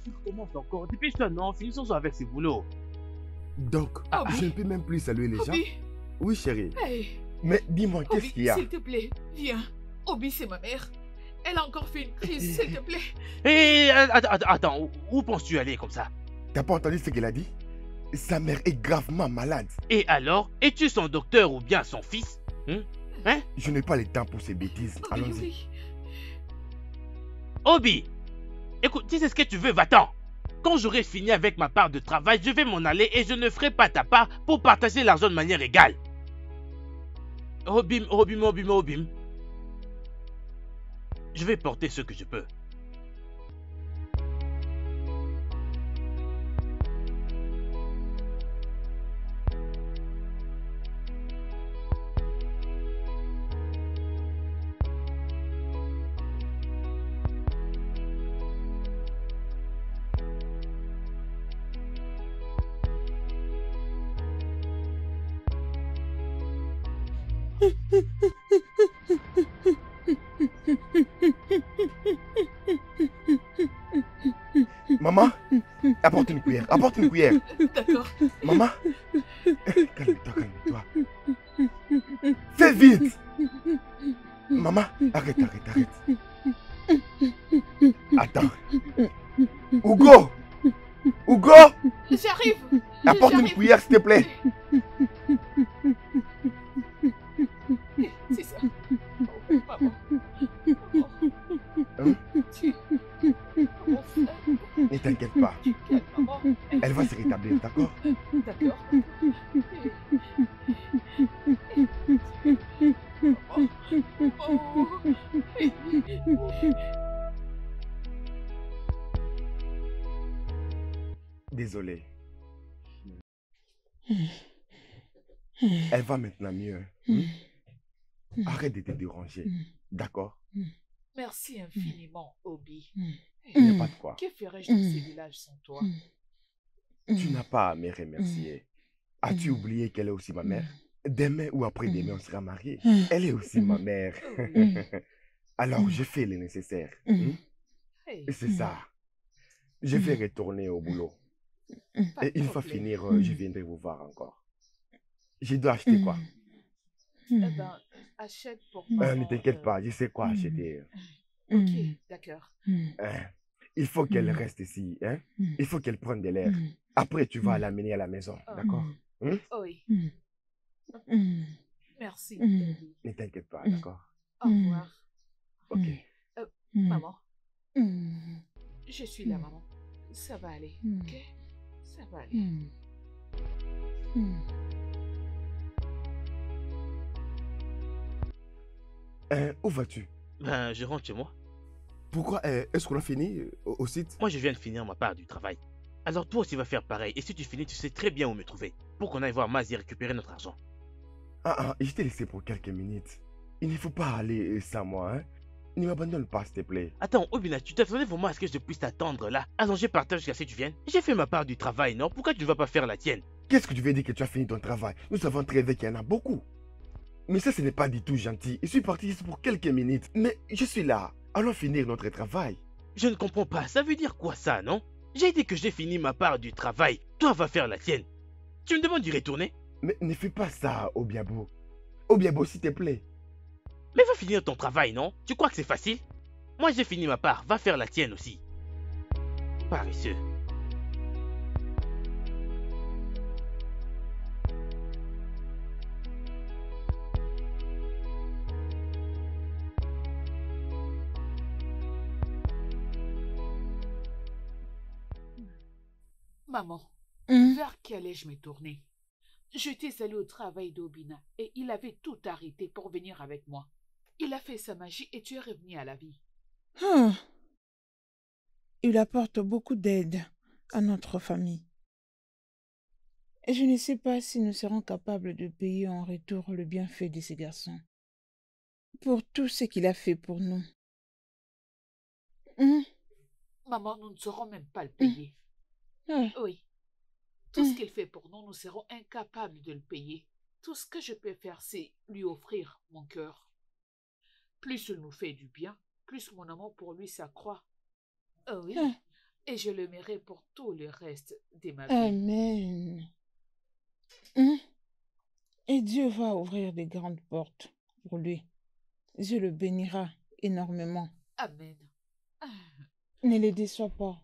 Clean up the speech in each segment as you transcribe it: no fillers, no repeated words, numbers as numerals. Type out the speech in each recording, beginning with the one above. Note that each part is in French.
Tu commences encore. Dépêche-toi, non, finissons avec ce boulot. Donc, je ne peux même plus saluer les gens? Obi, Oui, chérie. hey, Mais dis-moi, qu'est-ce Obi, qu'il y a? s'il te plaît, viens. Obi, c'est ma mère. Elle a encore fait une crise, s'il te plaît. Hé, attends, où penses-tu aller comme ça? T'as pas entendu ce qu'elle a dit? Sa mère est gravement malade. Et alors, es-tu son docteur ou bien son fils? Hein? Je n'ai pas le temps pour ces bêtises. Obi, Allons-y. Obi. Obi, écoute, si c'est ce que tu veux, va-t'en. Quand j'aurai fini avec ma part de travail, je vais m'en aller et je ne ferai pas ta part pour partager l'argent de manière égale. Obim. Je vais porter ce que je peux. Maman, apporte une cuillère, apporte une cuillère. D'accord. Maman, calme-toi, calme-toi. Fais vite. Maman, arrête. Attends. Hugo, J'arrive. apporte une cuillère, s'il te plaît. C'est ça. Oh, maman. Hein? Mon frère. Ne t'inquiète pas, Tu calmes, maman. elle va se rétablir, d'accord? D'accord. Désolé. Elle va maintenant mieux. Arrête de te déranger, d'accord? Merci infiniment, Obi. Il n'y a pas de quoi. Que ferais-je de ces villages sans toi? Tu n'as pas à me remercier. As-tu oublié qu'elle est aussi ma mère? Demain ou après-demain, on sera mariés. Elle est aussi ma mère. Alors, je fais le nécessaire. Hey, C'est ça. Je vais retourner au boulot. pas de Et une fois problème. finir, je viendrai vous voir encore. Je dois acheter quoi? Eh ben, achète pour moi. Ne t'inquiète pas, je sais quoi acheter. Ok, d'accord. Il faut qu'elle reste ici. Hein? Il faut qu'elle prenne de l'air. Après, tu vas l'amener à la maison. D'accord? Oui. Merci. Ne t'inquiète pas, d'accord? Au revoir. Ok. Maman, je suis là, maman. Ça va aller, ok? Ça va aller. Où vas-tu? Ben, je rentre chez moi. Pourquoi? Est-ce qu'on a fini au site? Moi, je viens de finir ma part du travail. Alors toi aussi va faire pareil. Et si tu finis, tu sais très bien où me trouver. Pour qu'on aille voir Maz et récupérer notre argent. Je t'ai laissé pour quelques minutes. Il ne faut pas aller sans moi, hein? Ne m'abandonne pas, s'il te plaît. Attends, Obina, tu t'attendais vraiment à ce que je puisse t'attendre là, allongé par terre jusqu'à ce que tu viennes? J'ai fait ma part du travail, non? Pourquoi tu ne vas pas faire la tienne? Qu'est-ce que tu veux dire que tu as fini ton travail? Nous savons très bien qu'il y en a beaucoup. Mais ça, ce n'est pas du tout gentil. Je suis parti juste pour quelques minutes. Mais je suis là. Allons finir notre travail. Je ne comprends pas, ça veut dire quoi ça, non? J'ai dit que j'ai fini ma part du travail, toi va faire la tienne. Tu me demandes d'y retourner? Mais ne fais pas ça, Obiabo. Obiabo, s'il te plaît. Mais va finir ton travail, non? Tu crois que c'est facile? Moi j'ai fini ma part, va faire la tienne aussi. Paresseux. Maman, vers quel ai-je me tourner? J'étais allée au travail d'Obina et il avait tout arrêté pour venir avec moi. Il a fait sa magie et tu es revenu à la vie. Il apporte beaucoup d'aide à notre famille. Et je ne sais pas si nous serons capables de payer en retour le bienfait de ces garçons. Pour tout ce qu'il a fait pour nous. Maman, nous ne saurons même pas le payer. Oui. Tout ce qu'il fait pour nous, nous serons incapables de le payer. Tout ce que je peux faire, c'est lui offrir mon cœur. Plus il nous fait du bien, plus mon amour pour lui s'accroît. Oui. et je l'aimerai pour tout le reste de ma vie. Amen. Hein? Et Dieu va ouvrir des grandes portes pour lui. Dieu le bénira énormément. Amen. Ne le déçois pas.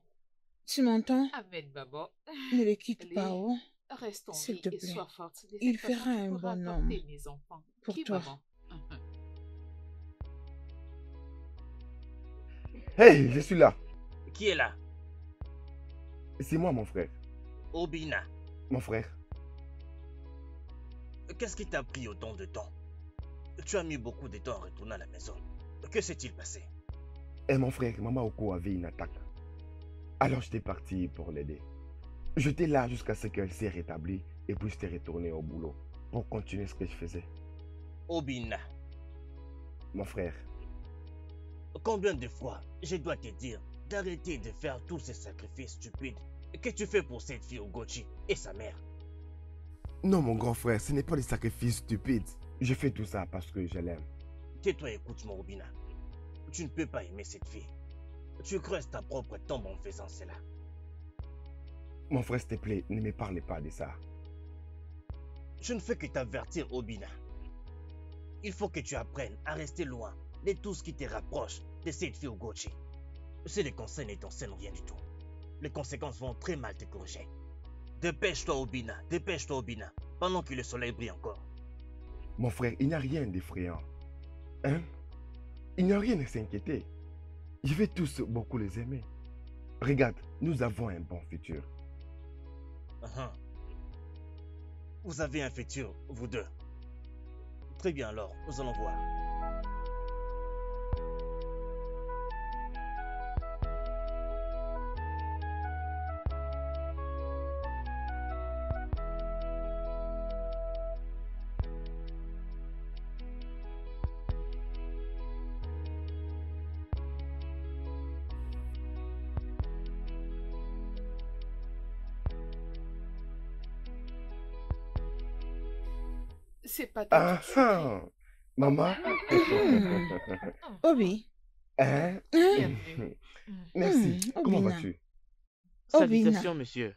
Tu m'entends? Amen, maman. Ne le quitte Allez, pas, oh. reste en S'il vie te et plaît. sois forte. De Il cette façon, fera tu un pourras bon apporter homme mes enfants. pour Qui, toi. maman? Hey, je suis là. Qui est là? C'est moi, mon frère. Obina. Mon frère. Qu'est-ce qui t'a pris autant de temps? Tu as mis beaucoup de temps à retourner à la maison. Que s'est-il passé? Et mon frère, Maman Oko avait une attaque. Alors j'étais parti pour l'aider. J'étais là jusqu'à ce qu'elle s'est rétablie et puis j'étais retourné au boulot pour continuer ce que je faisais. Obina, Mon frère, combien de fois je dois te dire d'arrêter de faire tous ces sacrifices stupides que tu fais pour cette fille Ogochi et sa mère? non mon grand frère, ce n'est pas des sacrifices stupides. Je fais tout ça parce que je l'aime. Tais-toi et écoute-moi, Obina. Tu ne peux pas aimer cette fille. Tu creuses ta propre tombe en faisant cela. Mon frère, s'il te plaît, ne me parlez pas de ça. Je ne fais que t'avertir, Obina. Il faut que tu apprennes à rester loin de tout ce qui te rapproche de cette fille Ogochi. Si les conseils ne t'enseignent rien du tout, les conséquences vont très mal te corriger. Dépêche-toi, Obina, pendant que le soleil brille encore. Mon frère, il n'y a rien d'effrayant. Hein? Il n'y a rien à s'inquiéter. Je vais tous beaucoup les aimer. Regarde, nous avons un bon futur. Vous avez un futur, vous deux. Très bien alors, nous allons voir. C'est pas ta Ah toute surprise. ah! Maman? Obi. Hein? Bienvenue. Merci. Comment Obina. vas-tu? Salutations, monsieur.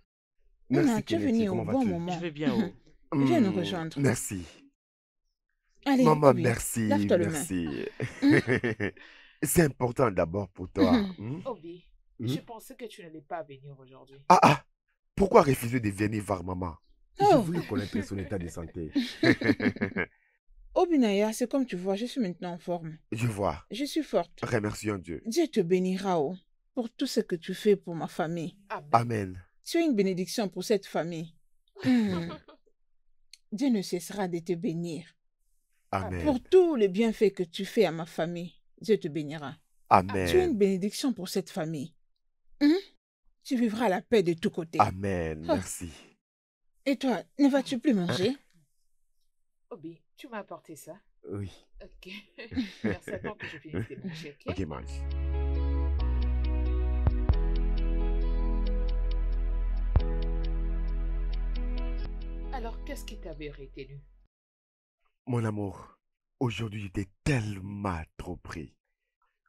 Merci, tu es Kelechi. venu au Comment bon vas-tu? moment. Je vais bien, oh. Viens nous rejoindre. Merci. Allez, Maman, Obi, merci. lave-toi le main. Merci. C'est important d'abord pour toi. Obi, Hmm? je pensais que tu n'allais pas venir aujourd'hui. Ah ah! Pourquoi refuser de venir voir maman? Je Oh. voulais connaître son état de santé. Obinaya, c'est comme tu vois, je suis maintenant en forme. Je vois. Je suis forte. Remercions Dieu. Dieu te bénira, oh, pour tout ce que tu fais pour ma famille. Amen. Amen. Tu es une bénédiction pour cette famille. Dieu ne cessera de te bénir. Amen. Pour tous les bienfaits que tu fais à ma famille, Dieu te bénira. Tu es une Amen. bénédiction pour cette famille. Tu vivras la paix de tous côtés. Amen. Merci. Et toi, ne vas-tu plus manger? Obi, tu m'as apporté ça. Oui. Ok. Merci à toi que je finisse de manger, ok? Ok, mange. Alors, qu'est-ce qui t'avait retenu? Mon amour, aujourd'hui j'étais tellement trop pris.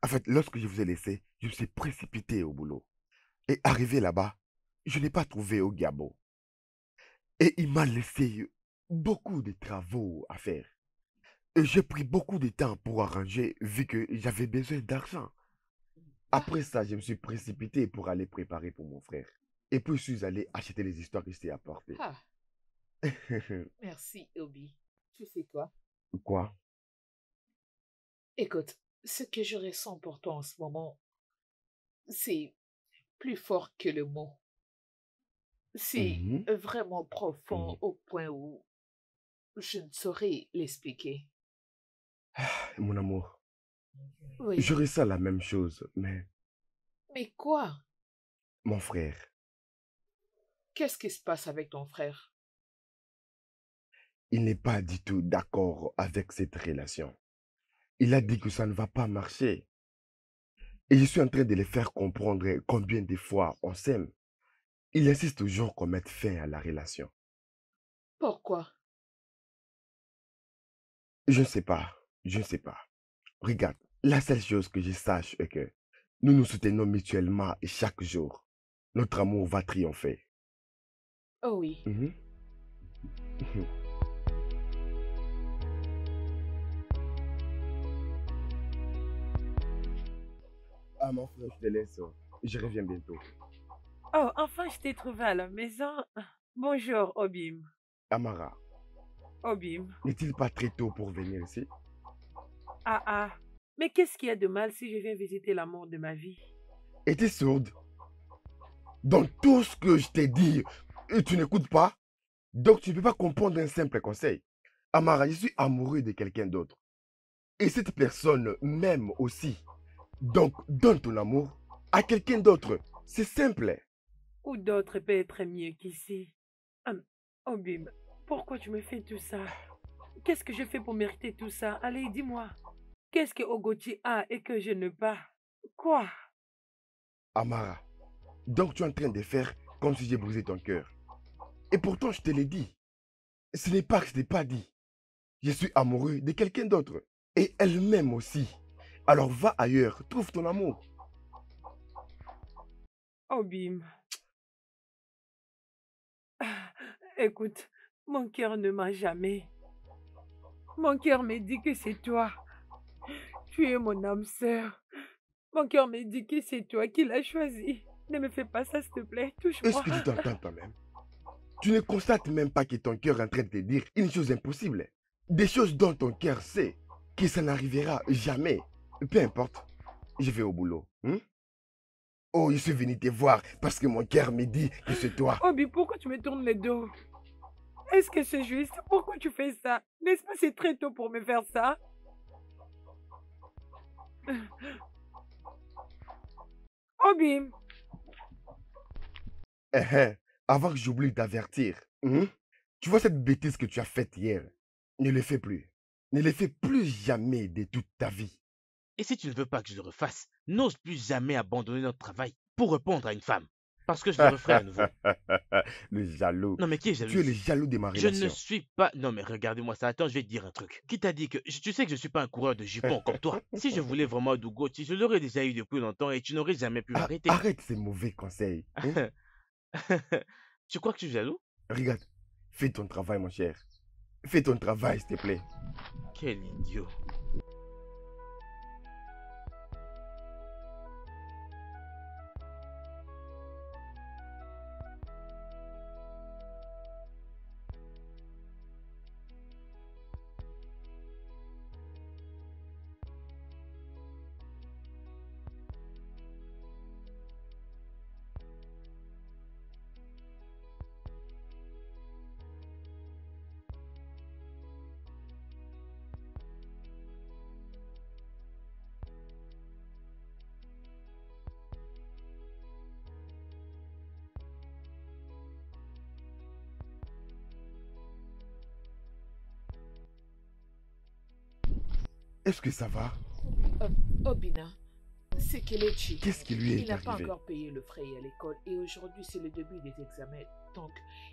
En fait, lorsque je vous ai laissé, je me suis précipité au boulot. Et arrivé là-bas, je n'ai pas trouvé Ogiabo. Et il m'a laissé beaucoup de travaux à faire. Et j'ai pris beaucoup de temps pour arranger vu que j'avais besoin d'argent. Après ça, je me suis précipité pour aller préparer pour mon frère. Et puis je suis allé acheter les histoires que je t'ai apportées. Ah, merci, Obi. Tu sais quoi? Quoi? Écoute, ce que je ressens pour toi en ce moment, c'est plus fort que le mot. C'est Mhm. vraiment profond au point où je ne saurais l'expliquer. Mon amour, Oui. je ressens la même chose, mais Mais quoi? mon frère, Qu'est-ce qui se passe avec ton frère? il n'est pas du tout d'accord avec cette relation. Il a dit que ça ne va pas marcher. Et je suis en train de le faire comprendre combien de fois on s'aime. Il insiste toujours qu'on mette fin à la relation. Pourquoi? Je ne sais pas, je ne sais pas. Regarde, la seule chose que je sache est que nous nous soutenons mutuellement chaque jour. Notre amour va triompher. Oh oui. Mhm. Ah, mon frère, je te laisse. Je reviens bientôt. Oh, enfin, je t'ai trouvé à la maison. Bonjour, Obim. Amara, Obim. n'est-il pas très tôt pour venir ici? Ah ah. Mais qu'est-ce qu'il y a de mal si je viens visiter l'amour de ma vie? Es-tu sourde? Dans tout ce que je t'ai dit, tu n'écoutes pas? Donc tu ne peux pas comprendre un simple conseil. Amara, je suis amoureux de quelqu'un d'autre. Et cette personne m'aime aussi. Donc donne ton amour à quelqu'un d'autre. C'est simple. Ou d'autres peut être mieux qu'ici. Obim, pourquoi tu me fais tout ça? Qu'est-ce que je fais pour mériter tout ça? Allez, dis-moi. Qu'est-ce que Ogoti a et que je n'ai pas? Quoi? Amara, donc tu es en train de faire comme si j'ai brisé ton cœur. Et pourtant je te l'ai dit. Ce n'est pas que je ne t'ai pas dit. Je suis amoureux de quelqu'un d'autre. Et elle m'aime aussi. Alors va ailleurs, trouve ton amour. Obim. Écoute, mon cœur ne m'a jamais. Mon cœur me dit que c'est toi. Tu es mon âme sœur. Mon cœur me dit que c'est toi qui l'as choisi. Ne me fais pas ça, s'il te plaît. Est-ce Touche-moi. que tu t'entends toi-même? Tu ne constates même pas que ton cœur est en train de te dire une chose impossible. Des choses dont ton cœur sait que ça n'arrivera jamais. Peu importe, je vais au boulot. Oh, je suis venu te voir parce que mon cœur me dit que c'est toi. Obi, pourquoi tu me tournes le dos? Est-ce que c'est juste? Pourquoi tu fais ça? N'est-ce pas c'est très tôt pour me faire ça? Obi, Avant que j'oublie d'avertir, tu vois cette bêtise que tu as faite hier, ne le fais plus. Ne le fais plus jamais de toute ta vie. Et si tu ne veux pas que je le refasse, n'ose plus jamais abandonner notre travail pour répondre à une femme. Parce que je le referai à nouveau. Le jaloux. Non mais qui est jaloux Tu es le ici? jaloux de ma Je relation. ne suis pas... Non mais regardez-moi ça, attends, je vais te dire un truc. Qui t'a dit que... Tu sais que je suis pas un coureur de jupons comme toi. Si je voulais vraiment du Gauthier, je l'aurais déjà eu depuis longtemps et tu n'aurais jamais pu m'arrêter. Arrête ces mauvais conseils. Tu crois que je suis jaloux? Regarde, fais ton travail mon cher. Fais ton travail s'il te plaît. Quel idiot. Est-ce que ça va? Obina, c'est Kelechi. Qu'est-ce qui lui Il est n'a pas arrivé? encore payé le frais à l'école et aujourd'hui c'est le début des examens. Donc,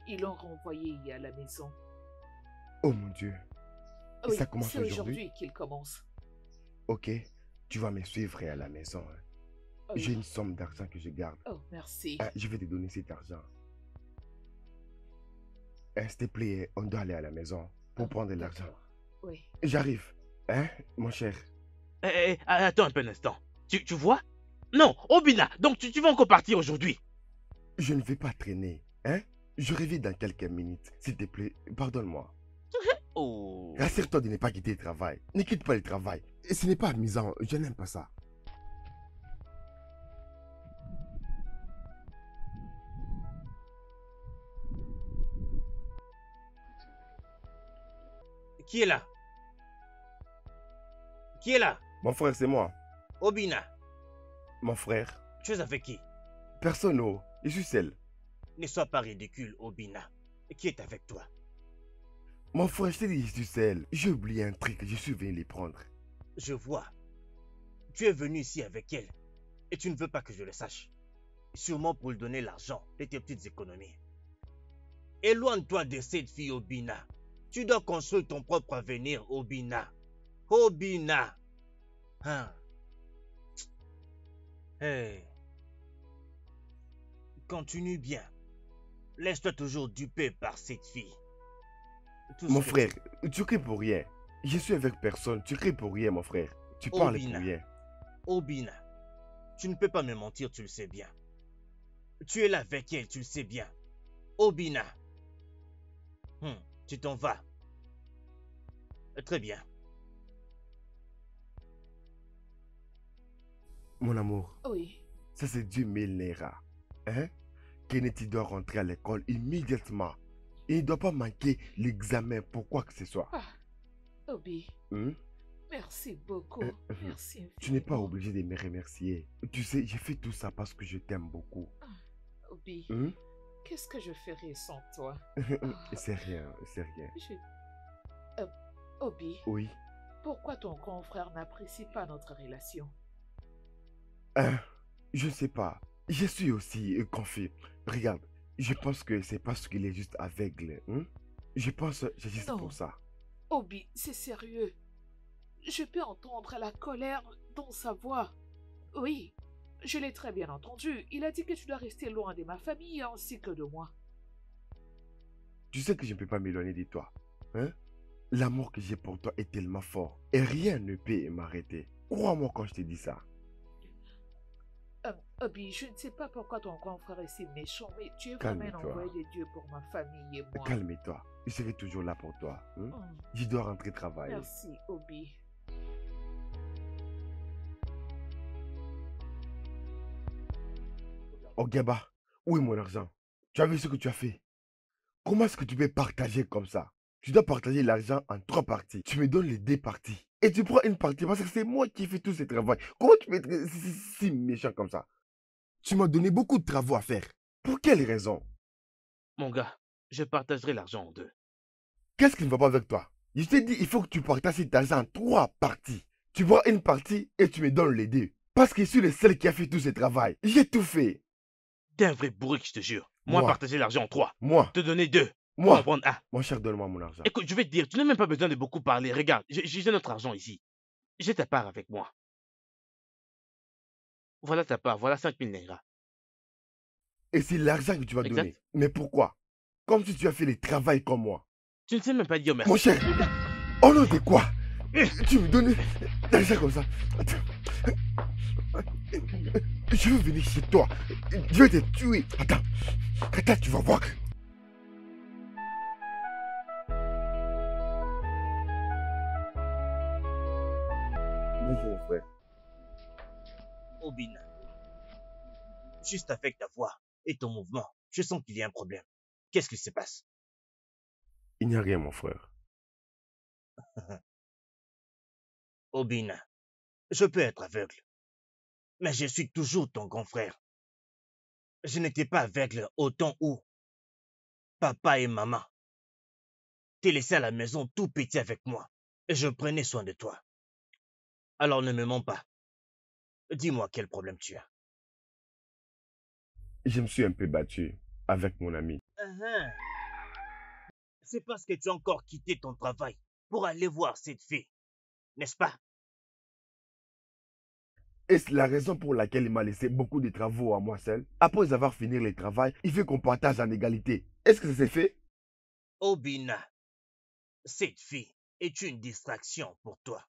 ils l'ont renvoyé à la maison. Oh mon Dieu. Et Oui, ça commence c'est aujourd'hui? aujourd'hui qu'il commence. Ok, tu vas me suivre à la maison. Oui. J'ai une somme d'argent que je garde. Oh, merci. Je vais te donner cet argent. S'il te plaît, on doit aller à la maison pour Oh, prendre l'argent. d'accord. Oui. J'arrive. Hein, mon cher? Attends un peu un instant. Tu vois? Non, Obina, donc tu vas encore partir aujourd'hui. Je ne vais pas traîner. Je reviens dans quelques minutes. S'il te plaît, pardonne-moi. Oh. Rassure-toi de ne pas quitter le travail. Ne quitte pas le travail. Ce n'est pas amusant. Je n'aime pas ça. Qui est là? Qui est là? Mon frère, c'est moi. Obina, Mon frère. tu es avec qui? Personne, oh. Je suis seul. Ne sois pas ridicule, Obina. Qui est avec toi? Mon frère, je t'ai dit, je suis seul. J'ai oublié un truc. Je suis venu les prendre. Je vois. Tu es venu ici avec elle. Et tu ne veux pas que je le sache. Sûrement pour lui donner l'argent de tes petites économies. Éloigne-toi de cette fille, Obina. Tu dois construire ton propre avenir, Obina. Obina. Hein. Hey. continue bien. Laisse-toi toujours duper par cette fille. Tout Mon ce que frère, tu cries pour rien. Je suis avec personne, tu cries pour rien, mon frère. Tu parles pour Obina. rien. Obina, tu ne peux pas me mentir, tu le sais bien. Tu es là avec elle, tu le sais bien. Obina. Tu t'en vas. Très bien. Mon amour, Oui. ça c'est 10 000 naira. Hein? Kennedy doit rentrer à l'école immédiatement. Il ne doit pas manquer l'examen pour quoi que ce soit. Ah, Obi, Hein? merci beaucoup. Merci Tu n'es pas infiniment. obligé de me remercier. Tu sais, j'ai fait tout ça parce que je t'aime beaucoup. Obi, Hein? qu'est-ce que je ferais sans toi? C'est rien, c'est rien. Obi, Oui. pourquoi ton confrère n'apprécie pas notre relation? Je ne sais pas. Je suis aussi confus. Regarde, je pense que c'est parce qu'il est juste aveugle. Hein? Je pense que c'est juste Non. pour ça. Obi, c'est sérieux. Je peux entendre la colère dans sa voix. Oui, je l'ai très bien entendu. Il a dit que tu dois rester loin de ma famille ainsi que de moi. Tu sais que je ne peux pas m'éloigner de toi. Hein? L'amour que j'ai pour toi est tellement fort. Et rien ne peut m'arrêter. Crois-moi quand je te dis ça. Obi, je ne sais pas pourquoi ton confrère est si méchant, mais tu es vraiment un Calme-toi. envoyé de Dieu pour ma famille et moi. Calme-toi. Je serai toujours là pour toi. Hein? Oh, Je dois rentrer travailler. merci, Obi. Oh Gaba, où est mon argent? Tu as vu ce que tu as fait? Comment est-ce que tu peux partager comme ça? Tu dois partager l'argent en 3 parties. Tu me donnes les 2 parties. Et tu prends une partie parce que c'est moi qui fais tout ce travail. Comment tu peux être si méchant comme ça? Tu m'as donné beaucoup de travaux à faire. Pour quelle raison? Mon gars, je partagerai l'argent en 2. Qu'est-ce qui ne va pas avec toi? Je t'ai dit, il faut que tu partages cet argent en 3 parties. Tu prends une partie et tu me donnes les 2. Parce que je suis le seul qui a fait tout ce travail. J'ai tout fait. T'es un vrai bourrique, je te jure. Moi, Moi. partager l'argent en 3. Moi, Te donner 2. moi. En prendre 1. Mon cher, donne-moi mon argent. Écoute, je vais te dire, tu n'as même pas besoin de beaucoup parler. Regarde, j'ai notre argent ici. J'ai ta part avec moi. Voilà ta part, voilà 5 000 naira. Et c'est l'argent que tu vas Exact. donner. Mais pourquoi? Comme si tu as fait le travail comme moi. Tu ne sais même pas dire merci. Mon cher, au nom de quoi? Tu me donnes l'argent comme ça. Attends. Je veux venir chez toi. Je vais te tuer. Attends. Attends, tu vas voir. Bonjour, mon frère. Obina. Juste avec ta voix et ton mouvement, je sens qu'il y a un problème. Qu'est-ce qui se passe? Il n'y a rien, mon frère. Obina, je peux être aveugle, mais je suis toujours ton grand frère. Je n'étais pas aveugle au temps où papa et maman t'es laissé à la maison tout petit avec moi et je prenais soin de toi. Alors ne me mens pas. Dis-moi quel problème tu as. Je me suis un peu battu avec mon ami. C'est parce que tu as encore quitté ton travail pour aller voir cette fille, n'est-ce pas? Est-ce la raison pour laquelle il m'a laissé beaucoup de travaux à moi seul? Après avoir fini le travail, il veut qu'on partage en égalité. Est-ce que ça s'est fait? Obina, cette fille est une distraction pour toi.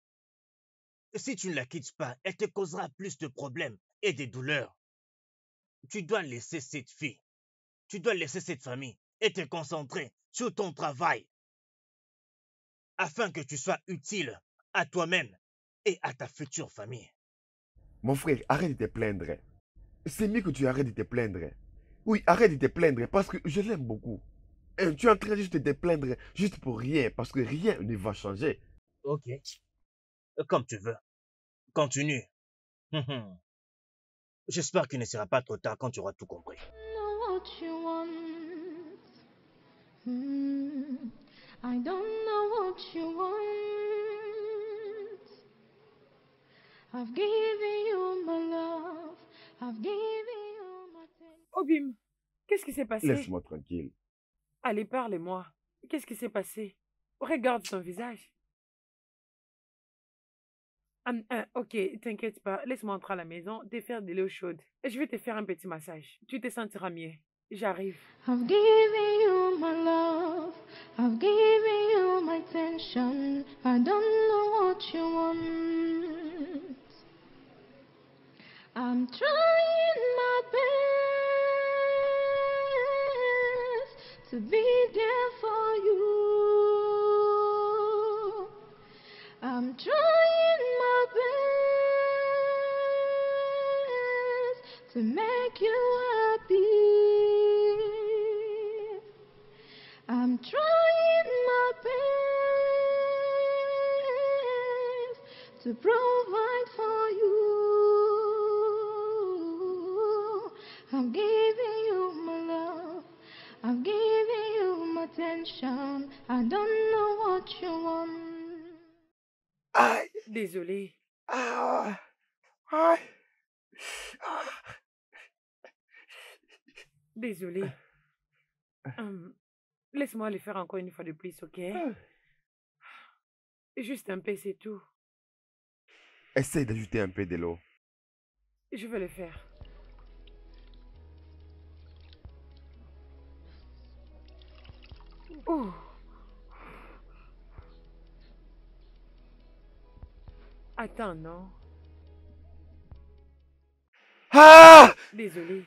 Si tu ne la quittes pas, elle te causera plus de problèmes et de douleurs. Tu dois laisser cette fille, tu dois laisser cette famille et te concentrer sur ton travail afin que tu sois utile à toi-même et à ta future famille. Mon frère, arrête de te plaindre. C'est mieux que tu arrêtes de te plaindre. Oui, arrête de te plaindre parce que je l'aime beaucoup. Et tu es en train juste de te plaindre juste pour rien parce que rien ne va changer. Ok, comme tu veux. Continue. J'espère qu'il ne sera pas trop tard quand tu auras tout compris. Know what you want. I don't know what you want. I've given you my love. I've given you my attention. Obim, qu'est-ce qui s'est passé? Laisse-moi tranquille. Allez, parle-moi. Qu'est-ce qui s'est passé? Regarde ton visage. Ok, t'inquiète pas. Laisse-moi entrer à la maison, te faire de l'eau chaude. Je vais te faire un petit massage. Tu te sentiras mieux. J'arrive. I've given you my love. I've given you my attention. I don't know what you want. I'm trying my best to be there for you. I'm trying my best to make you happy. I'm trying my best to provide for you. I'm giving you my love. I'm giving you my attention. I don't know what you want. Aïe! Désolée. Ah! Aïe! Ah! Désolée. Laisse-moi le faire encore une fois de plus, ok? Juste un peu, c'est tout. Essaye d'ajouter un peu de l'eau. Je vais le faire. Oh. Attends, non? Ah! Désolée.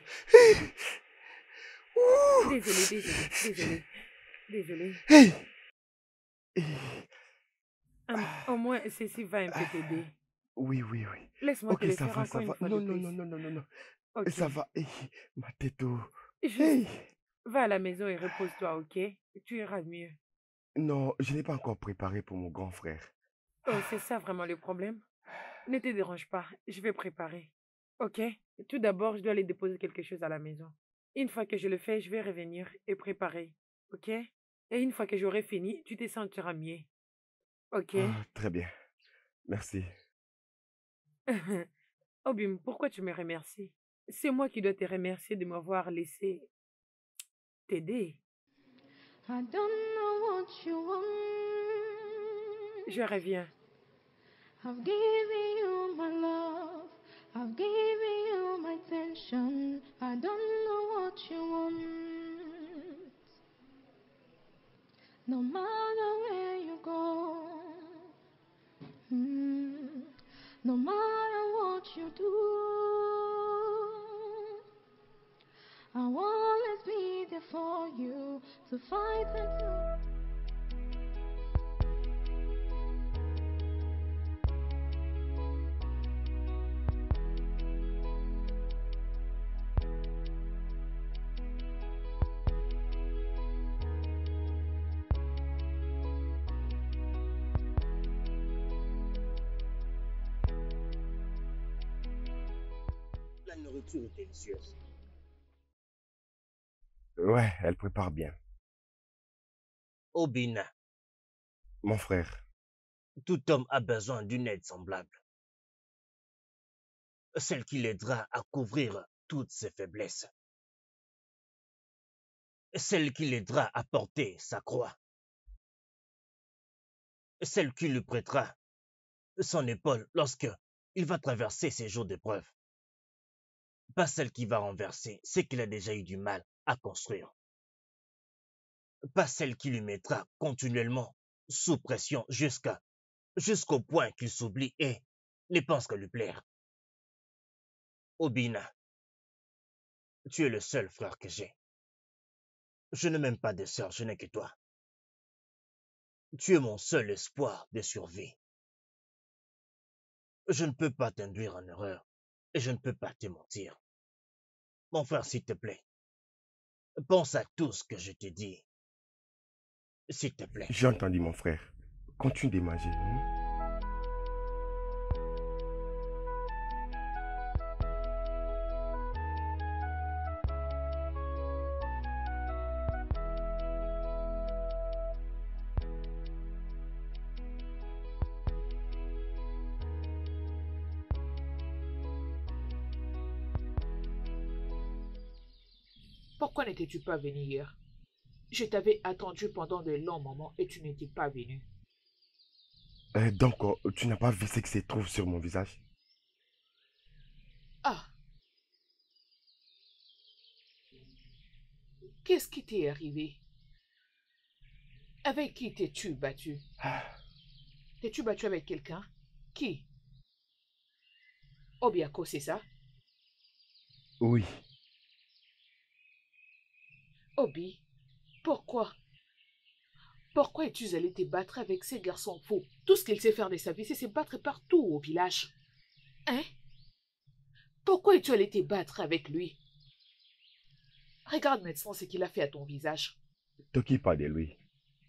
Ouh! Désolée. Hey! Au moins, ceci va un peu t'aider. Oui. Laisse-moi te Ok, le ça faire va, encore ça une va. fois Non, de plus. non. Ok. Ça va. Hey, ma tête. Oh. Juste Hey! va à la maison et repose-toi, ok? Tu iras mieux. Non, je n'ai pas encore préparé pour mon grand frère. Oh, c'est ça vraiment le problème? Ne te dérange pas, je vais préparer. Ok? Tout d'abord, je dois aller déposer quelque chose à la maison. Une fois que je le fais, je vais revenir et préparer. Ok? Et une fois que j'aurai fini, tu te sentiras mieux. Ok? Ah, très bien. Merci. Obim, pourquoi tu me remercies? C'est moi qui dois te remercier de m'avoir laissé t'aider. I don't know what you want. Je reviens. I've given you my love. I've given you my attention. I don't know what you want. No matter where you go, no matter what you do, I'll always be there for you to fight and to. La nourriture est délicieuse. Ouais, elle prépare bien. Obina, Mon frère. tout homme a besoin d'une aide semblable. Celle qui l'aidera à couvrir toutes ses faiblesses. Celle qui l'aidera à porter sa croix. Celle qui lui prêtera son épaule lorsque il va traverser ses jours d'épreuve. Pas celle qui va renverser ce qu'il a déjà eu du mal à construire. Pas celle qui lui mettra continuellement sous pression jusqu'au point qu'il s'oublie et ne pense qu'à lui plaire. Obina, tu es le seul frère que j'ai. Je n'ai même pas de sœur, je n'ai que toi. Tu es mon seul espoir de survie. Je ne peux pas t'induire en erreur et je ne peux pas te mentir. Mon frère, s'il te plaît, pense à tout ce que je te dis. S'il te plaît. J'ai entendu mon frère. Continue de manger. Pourquoi n'étais-tu pas venu hier? Je t'avais attendu pendant de longs moments et tu n'étais pas venu. Donc, tu n'as pas vu ce qui se trouve sur mon visage? Ah, qu'est-ce qui t'est arrivé? Avec qui t'es-tu battu? Ah, T'es-tu battu avec quelqu'un? Qui? Obiako, c'est ça? oui, Obi, pourquoi? Pourquoi es-tu allé te battre avec ces garçons fous? Tout ce qu'il sait faire de sa vie, c'est se battre partout au village. Hein? Pourquoi es-tu allé te battre avec lui? Regarde maintenant ce qu'il a fait à ton visage. t'occupe pas de lui.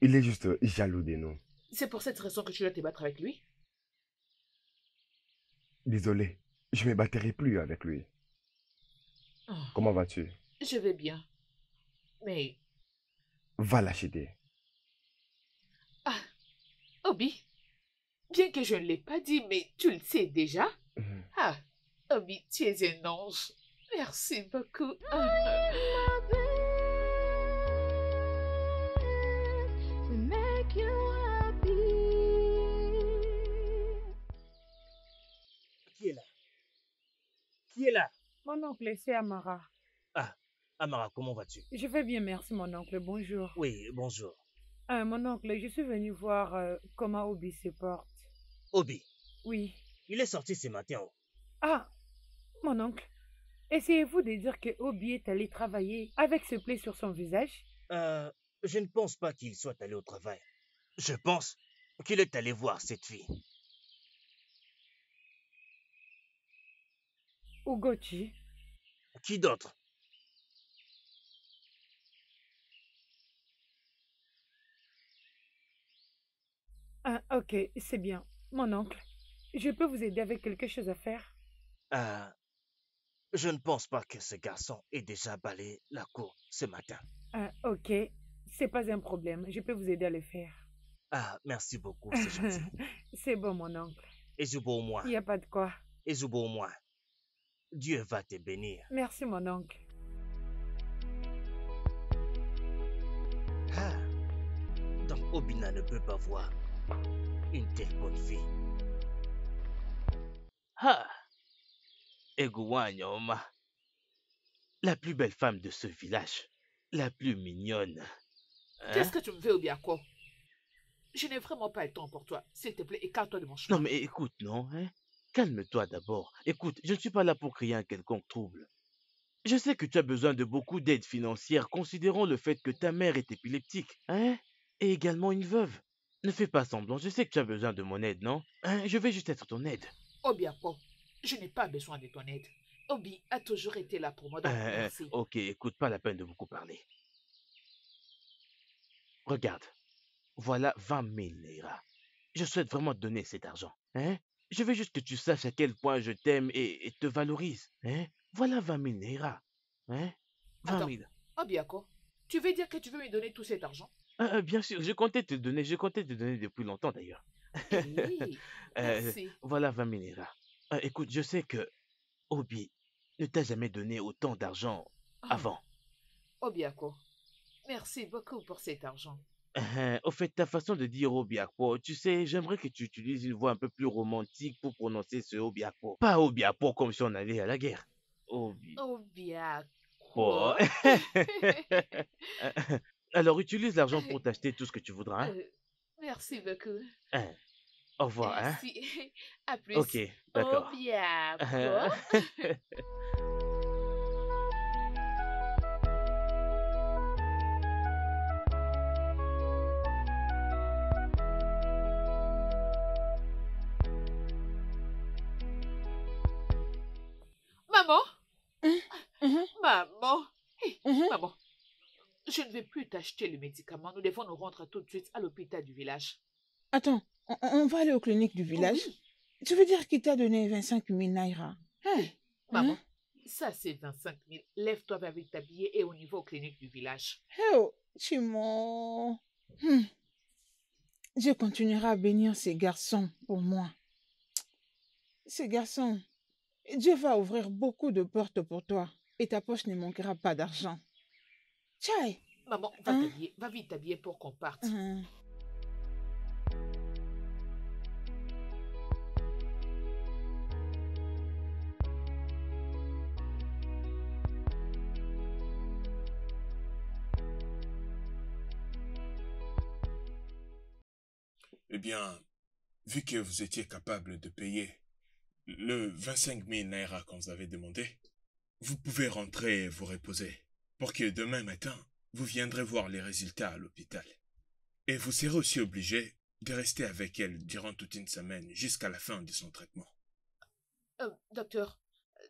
Il est juste jaloux de nous. C'est pour cette raison que tu dois te battre avec lui? Désolé, je ne me battrai plus avec lui. Oh, Comment vas-tu? je vais bien. Mais, Va l'acheter. ah, Obi, bien que je ne l'ai pas dit, mais tu le sais déjà. Mhm. Ah, Obi, tu es un ange. Merci beaucoup. Ah. My best to make you happy. Qui est là? Qui est là? Mon oncle, c'est Amara. Ah, Amara, comment vas-tu? Je vais bien, merci mon oncle. Bonjour. Oui, bonjour. Mon oncle, je suis venu voir comment Obi se porte. Obi, Oui. il est sorti ce matin. Ah, mon oncle, essayez-vous de dire que Obi est allé travailler avec ce pli sur son visage? Je ne pense pas qu'il soit allé au travail. Je pense qu'il est allé voir cette fille. Ugochi? Qui d'autre? Ah, ok, c'est bien. Mon oncle, je peux vous aider avec quelque chose à faire? Euh, je ne pense pas que ce garçon ait déjà balayé la cour ce matin. Ah, ok, c'est pas un problème. Je peux vous aider à le faire. Ah, merci beaucoup, c'est gentil. C'est bon, mon oncle. Ezubo au moins. Il n'y a pas de quoi. Ezubo au moins. Dieu va te bénir. Merci, mon oncle. Ah, donc Obina ne peut pas voir une telle bonne fille. Ah, Eguanyoma, la plus belle femme de ce village, la plus mignonne. Qu'est-ce Hein? que tu me fais, Obiako? Je n'ai vraiment pas le temps pour toi. S'il te plaît, écarte-toi de mon chemin. Non mais écoute, non, hein? Calme-toi d'abord. Écoute, je ne suis pas là pour créer un quelconque trouble. Je sais que tu as besoin de beaucoup d'aide financière, considérant le fait que ta mère est épileptique, hein? Et également une veuve. Ne fais pas semblant, je sais que tu as besoin de mon aide, non? Hein? Je vais juste être ton aide. Obiako, je n'ai pas besoin de ton aide. Obi a toujours été là pour moi, donc merci. Ok, écoute, pas la peine de beaucoup parler. Regarde, voilà 20 000 Naira. Je souhaite vraiment te donner cet argent, hein? Je veux juste que tu saches à quel point je t'aime et te valorise, hein? Voilà 20 000 Naira, hein? 20 Attends, 000. Obiako, tu veux dire que tu veux me donner tout cet argent? Bien sûr, je comptais te donner depuis longtemps d'ailleurs. Oui, Euh, merci. voilà 20 000 Naira. Écoute, je sais que Obi ne t'a jamais donné autant d'argent Ah, avant. Obiako, merci beaucoup pour cet argent. Au fait, ta façon de dire Obiakpo, tu sais, j'aimerais que tu utilises une voix un peu plus romantique pour prononcer ce Obiakpo. Pas Obiakpo comme si on allait à la guerre. Obiakpo. Obiako. Alors, utilise l'argent pour t'acheter tout ce que tu voudras, hein? Merci beaucoup. Hein, Au revoir, hein? Merci. À plus. Ok, d'accord. Obiako. Maman, Mhm, maman. Hey, mhm. maman, je ne vais plus t'acheter le médicament. Nous devons nous rendre tout de suite à l'hôpital du village. Attends, on va aller aux cliniques du village? Oui, Tu veux dire qu'il t'a donné 25 000 naira? Hein? maman, Hein? ça c'est 25 000. Lève-toi, va vite t'habiller et on y va aux cliniques du village. Oh, Chimo. Je continuerai à bénir ces garçons pour moi. Ces garçons, Dieu va ouvrir beaucoup de portes pour toi et ta poche ne manquera pas d'argent. Tchai! Maman, va Hein? t'habiller, va vite t'habiller pour qu'on parte. Hein. Eh bien, vu que vous étiez capable de payer le 25 000 naira qu'on vous avait demandé, vous pouvez rentrer et vous reposer, pour que demain matin, vous viendrez voir les résultats à l'hôpital. Et vous serez aussi obligé de rester avec elle durant toute une semaine jusqu'à la fin de son traitement. Docteur,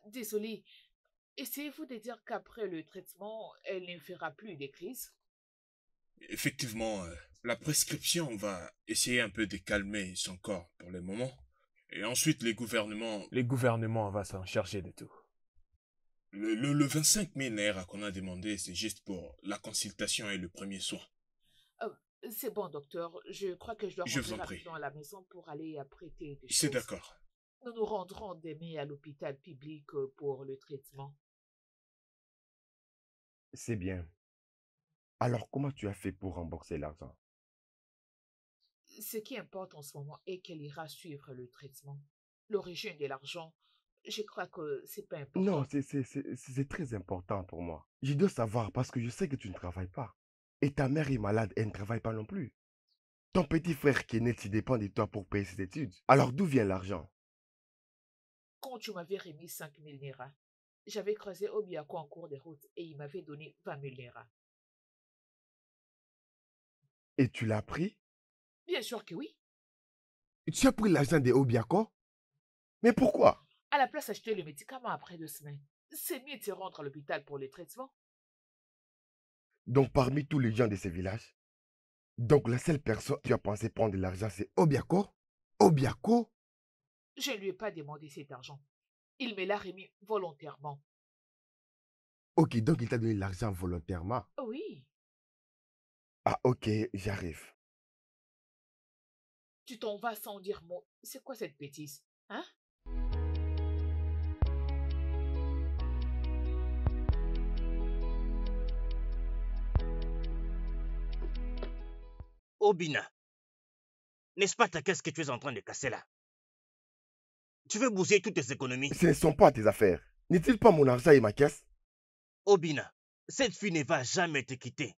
désolé. Essayez-vous de dire qu'après le traitement, elle ne fera plus des crises? Effectivement, la prescription va essayer un peu de calmer son corps pour le moment. Et ensuite, les gouvernements vont s'en charger de tout. Le 25 000 naira qu'on a demandé, c'est juste pour la consultation et le premier soin. C'est bon, docteur. Je crois que je dois Je rentrer vous en prie. rapidement à la maison pour aller apprêter des C'est choses. d'accord. Nous nous rendrons demain à l'hôpital public pour le traitement. C'est bien. Alors, comment tu as fait pour rembourser l'argent? Ce qui importe en ce moment est qu'elle ira suivre le traitement. L'origine de l'argent, je crois que c'est pas Non, important. c'est très important pour moi. Je dois savoir parce que je sais que tu ne travailles pas. Et ta mère est malade, elle ne travaille pas non plus. Ton petit frère qui est né, il dépend de toi pour payer ses études. Alors, d'où vient l'argent? Quand tu m'avais remis 5 000 naira, j'avais croisé Obiako en cours de route et il m'avait donné 20 000 naira. Et tu l'as pris? Bien sûr que oui. Tu as pris l'argent de Obiako? Mais pourquoi? À la place d'acheter le médicament après 2 semaines, c'est mieux de se rendre à l'hôpital pour le traitement. Donc, parmi tous les gens de ce village, donc la seule personne qui a pensé prendre de l'argent, c'est Obiako? Obiako? Je ne lui ai pas demandé cet argent. Il me l'a remis volontairement. Ok, donc il t'a donné l'argent volontairement. Oui, Ah, ok, j'arrive. tu t'en vas sans dire mot. C'est quoi cette bêtise, hein? Obina, n'est-ce pas ta caisse que tu es en train de casser là? Tu veux bousiller toutes tes économies? Ce ne sont pas tes affaires. N'est-il pas mon argent et ma caisse? Obina, cette fille ne va jamais te quitter.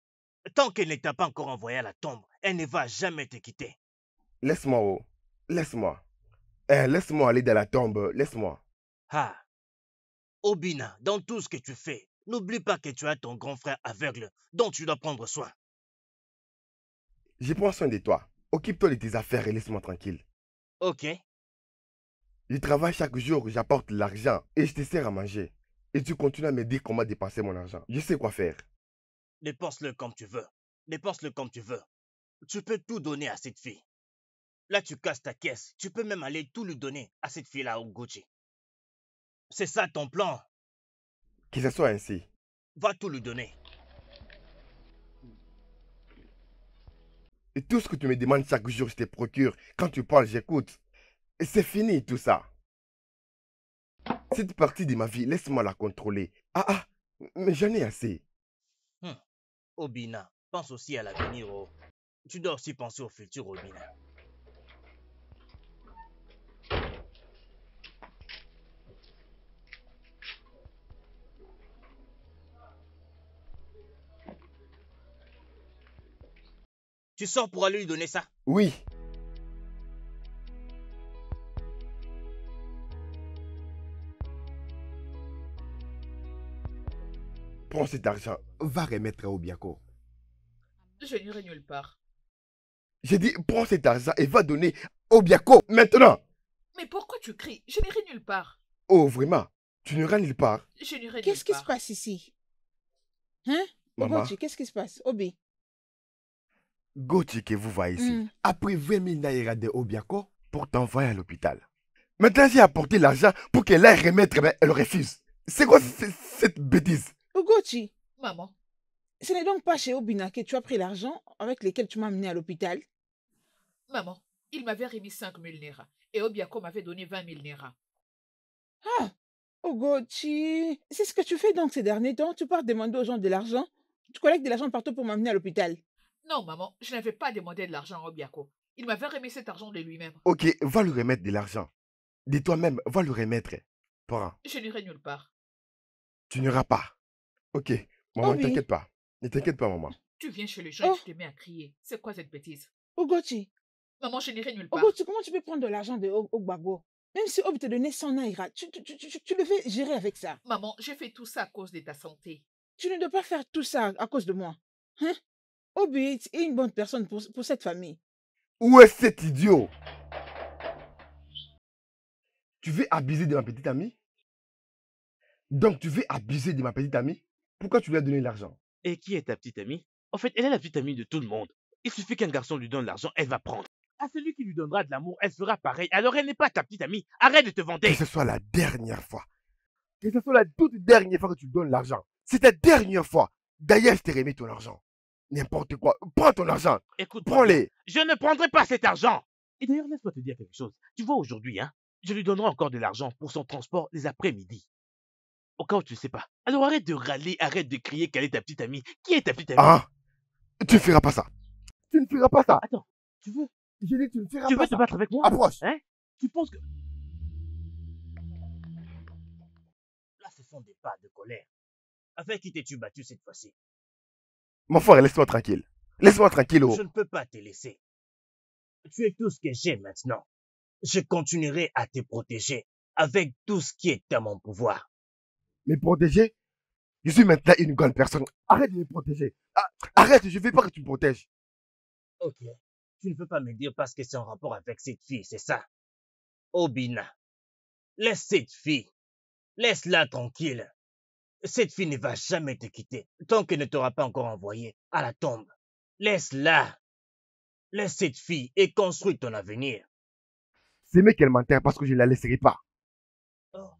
Tant qu'elle ne t'a pas encore envoyé à la tombe, elle ne va jamais te quitter. Laisse-moi, oh. Laisse-moi. Laisse-moi aller dans la tombe. Laisse-moi. Ah, Obina, dans tout ce que tu fais, n'oublie pas que tu as ton grand frère aveugle dont tu dois prendre soin. Je prends soin de toi. Occupe-toi de tes affaires et laisse-moi tranquille. Ok? Je travaille chaque jour, j'apporte l'argent et je te sers à manger. Et tu continues à me dire comment dépenser mon argent. Je sais quoi faire. Dépense-le comme tu veux. Dépense-le comme tu veux. Tu peux tout donner à cette fille. Là, tu casses ta caisse. Tu peux même aller tout lui donner à cette fille-là au Gucci. C'est ça ton plan. Que ce soit ainsi. Va tout lui donner. Et tout ce que tu me demandes chaque jour, je te procure. Quand tu parles, j'écoute. Et c'est fini tout ça. Cette partie de ma vie, laisse-moi la contrôler. Ah, mais j'en ai assez. Obina, pense aussi à l'avenir. Oh. Tu dois aussi penser au futur, Obina. Tu sors pour aller lui donner ça? Oui. Prends cet argent, va remettre à Obiako. Je n'irai nulle part. J'ai dit, prends cet argent et va donner Obiako maintenant. Mais pourquoi tu cries? Je n'irai nulle part. Oh, vraiment? Tu ne nulle part? Je n'irai nulle Qu'est-ce qui se part. passe ici? Hein? Maman, Ogochi, qu'est-ce qui se passe? Obi. Gauthier que vous voyez ici Mm. a pris 20 000 naira de Obiako pour t'envoyer à l'hôpital. Maintenant, j'ai apporté l'argent pour qu'elle aille remettre, mais elle refuse. C'est quoi cette bêtise? Ogochi, Maman, ce n'est donc pas chez Obina que tu as pris l'argent avec lequel tu m'as amené à l'hôpital? maman, il m'avait remis 5 000 naira et Obiako m'avait donné 20 000 naira. Ah, Ogochi, c'est ce que tu fais donc ces derniers temps? Tu pars demander aux gens de l'argent? Tu collectes de l'argent partout pour m'amener à l'hôpital? Non, maman, je n'avais pas demandé de l'argent à Obiako. Il m'avait remis cet argent de lui-même. Ok, va lui remettre de l'argent. De toi-même, va lui remettre. Prends. Je n'irai nulle part. Tu n'iras pas. Ok, maman, ne Obi. t'inquiète pas. Ne t'inquiète pas, maman. Tu viens chez les gens Oh. et tu te mets à crier. C'est quoi cette bêtise? Ogochi, Maman, je n'irai nulle part. Ogo, comment tu peux prendre de l'argent de Ogbago? Même si Obi te donnait 100 naira, tu devais gérer avec ça. Maman, j'ai fait tout ça à cause de ta santé. Tu ne dois pas faire tout ça à cause de moi. Hein? Obi est une bonne personne pour cette famille. Où est cet idiot? Tu veux abuser de ma petite amie? Donc tu veux abuser de ma petite amie? Pourquoi tu lui as donné l'argent? Et qui est ta petite amie? En fait, elle est la petite amie de tout le monde. Il suffit qu'un garçon lui donne l'argent, elle va prendre. À celui qui lui donnera de l'amour, elle fera pareil. Alors elle n'est pas ta petite amie. Arrête de te vanter. Que ce soit la dernière fois. Que ce soit la toute dernière fois que tu donnes l'argent. C'est ta dernière fois. D'ailleurs, je t'ai remis ton argent. N'importe quoi. Prends ton argent. Écoute, prends-les. Je ne prendrai pas cet argent. Et d'ailleurs, laisse-moi te dire quelque chose. Tu vois, aujourd'hui, je lui donnerai encore de l'argent pour son transport les après-midi. Au cas où tu ne sais pas. Alors arrête de râler, arrête de crier qu'elle est ta petite amie. Qui est ta petite amie? Ah, tu ne feras pas ça. Tu ne feras pas ça. Attends, tu veux? Je dis que tu ne feras Tu pas veux ça. te battre avec moi? Approche. Hein? Tu penses que... Là, ce sont des pas de colère. Avec qui t'es-tu battu cette fois-ci? Mon frère, laisse-moi tranquille. Laisse-moi tranquille. Oh. Je ne peux pas te laisser. Tu es tout ce que j'ai maintenant. Je continuerai à te protéger avec tout ce qui est à mon pouvoir. Me protéger? Je suis maintenant une grande personne. Arrête de me protéger. Arrête, je ne veux pas que tu me protèges. Ok. Tu ne peux pas me dire parce que c'est en rapport avec cette fille, c'est ça? Obina, laisse cette fille. Laisse-la tranquille. Cette fille ne va jamais te quitter tant qu'elle ne t'aura pas encore envoyé à la tombe. Laisse-la. Laisse cette fille et construis ton avenir. C'est mieux qu'elle m'enterre parce que je ne la laisserai pas. Oh.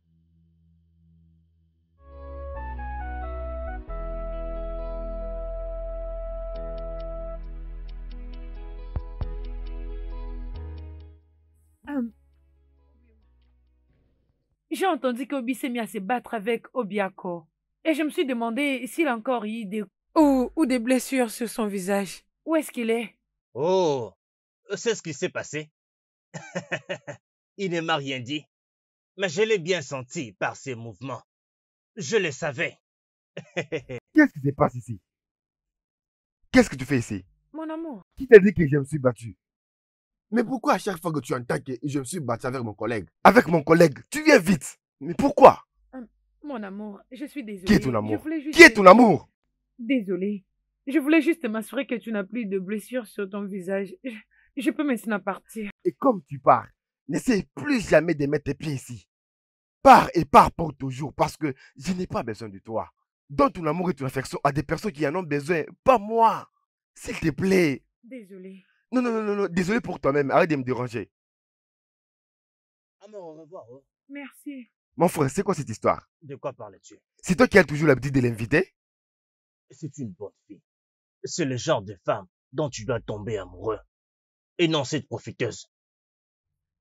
J'ai entendu qu'Obi s'est mis à se battre avec Obiako. Et je me suis demandé s'il a encore eu ou des blessures sur son visage. Où est-ce qu'il est? Oh, c'est ce qui s'est passé. Il ne m'a rien dit, mais je l'ai bien senti par ses mouvements. Je le savais. Qu'est-ce qui se passe ici? Qu'est-ce que tu fais ici? Mon amour. Qui t'a dit que je me suis battu? Mais pourquoi à chaque fois que tu entends que je me suis battu avec mon collègue? Avec mon collègue, tu viens vite. Mais pourquoi? Mon amour, je suis désolée. Qui est ton amour? Qui est ton amour? Désolée. Je voulais juste m'assurer que tu n'as plus de blessures sur ton visage. Je peux maintenant partir. Et comme tu pars, n'essaie plus jamais de mettre tes pieds ici. Pars et pars pour toujours parce que je n'ai pas besoin de toi. Donne ton amour et ton affection à des personnes qui en ont besoin, pas moi. S'il te plaît. Désolée. Non, désolé pour toi-même, arrête de me déranger. Amour, au revoir. Oh. Merci. Mon frère, c'est quoi cette histoire? De quoi parles-tu? C'est toi qui as toujours l'habitude de l'inviter? C'est une bonne fille. C'est le genre de femme dont tu dois tomber amoureux. Et non cette profiteuse.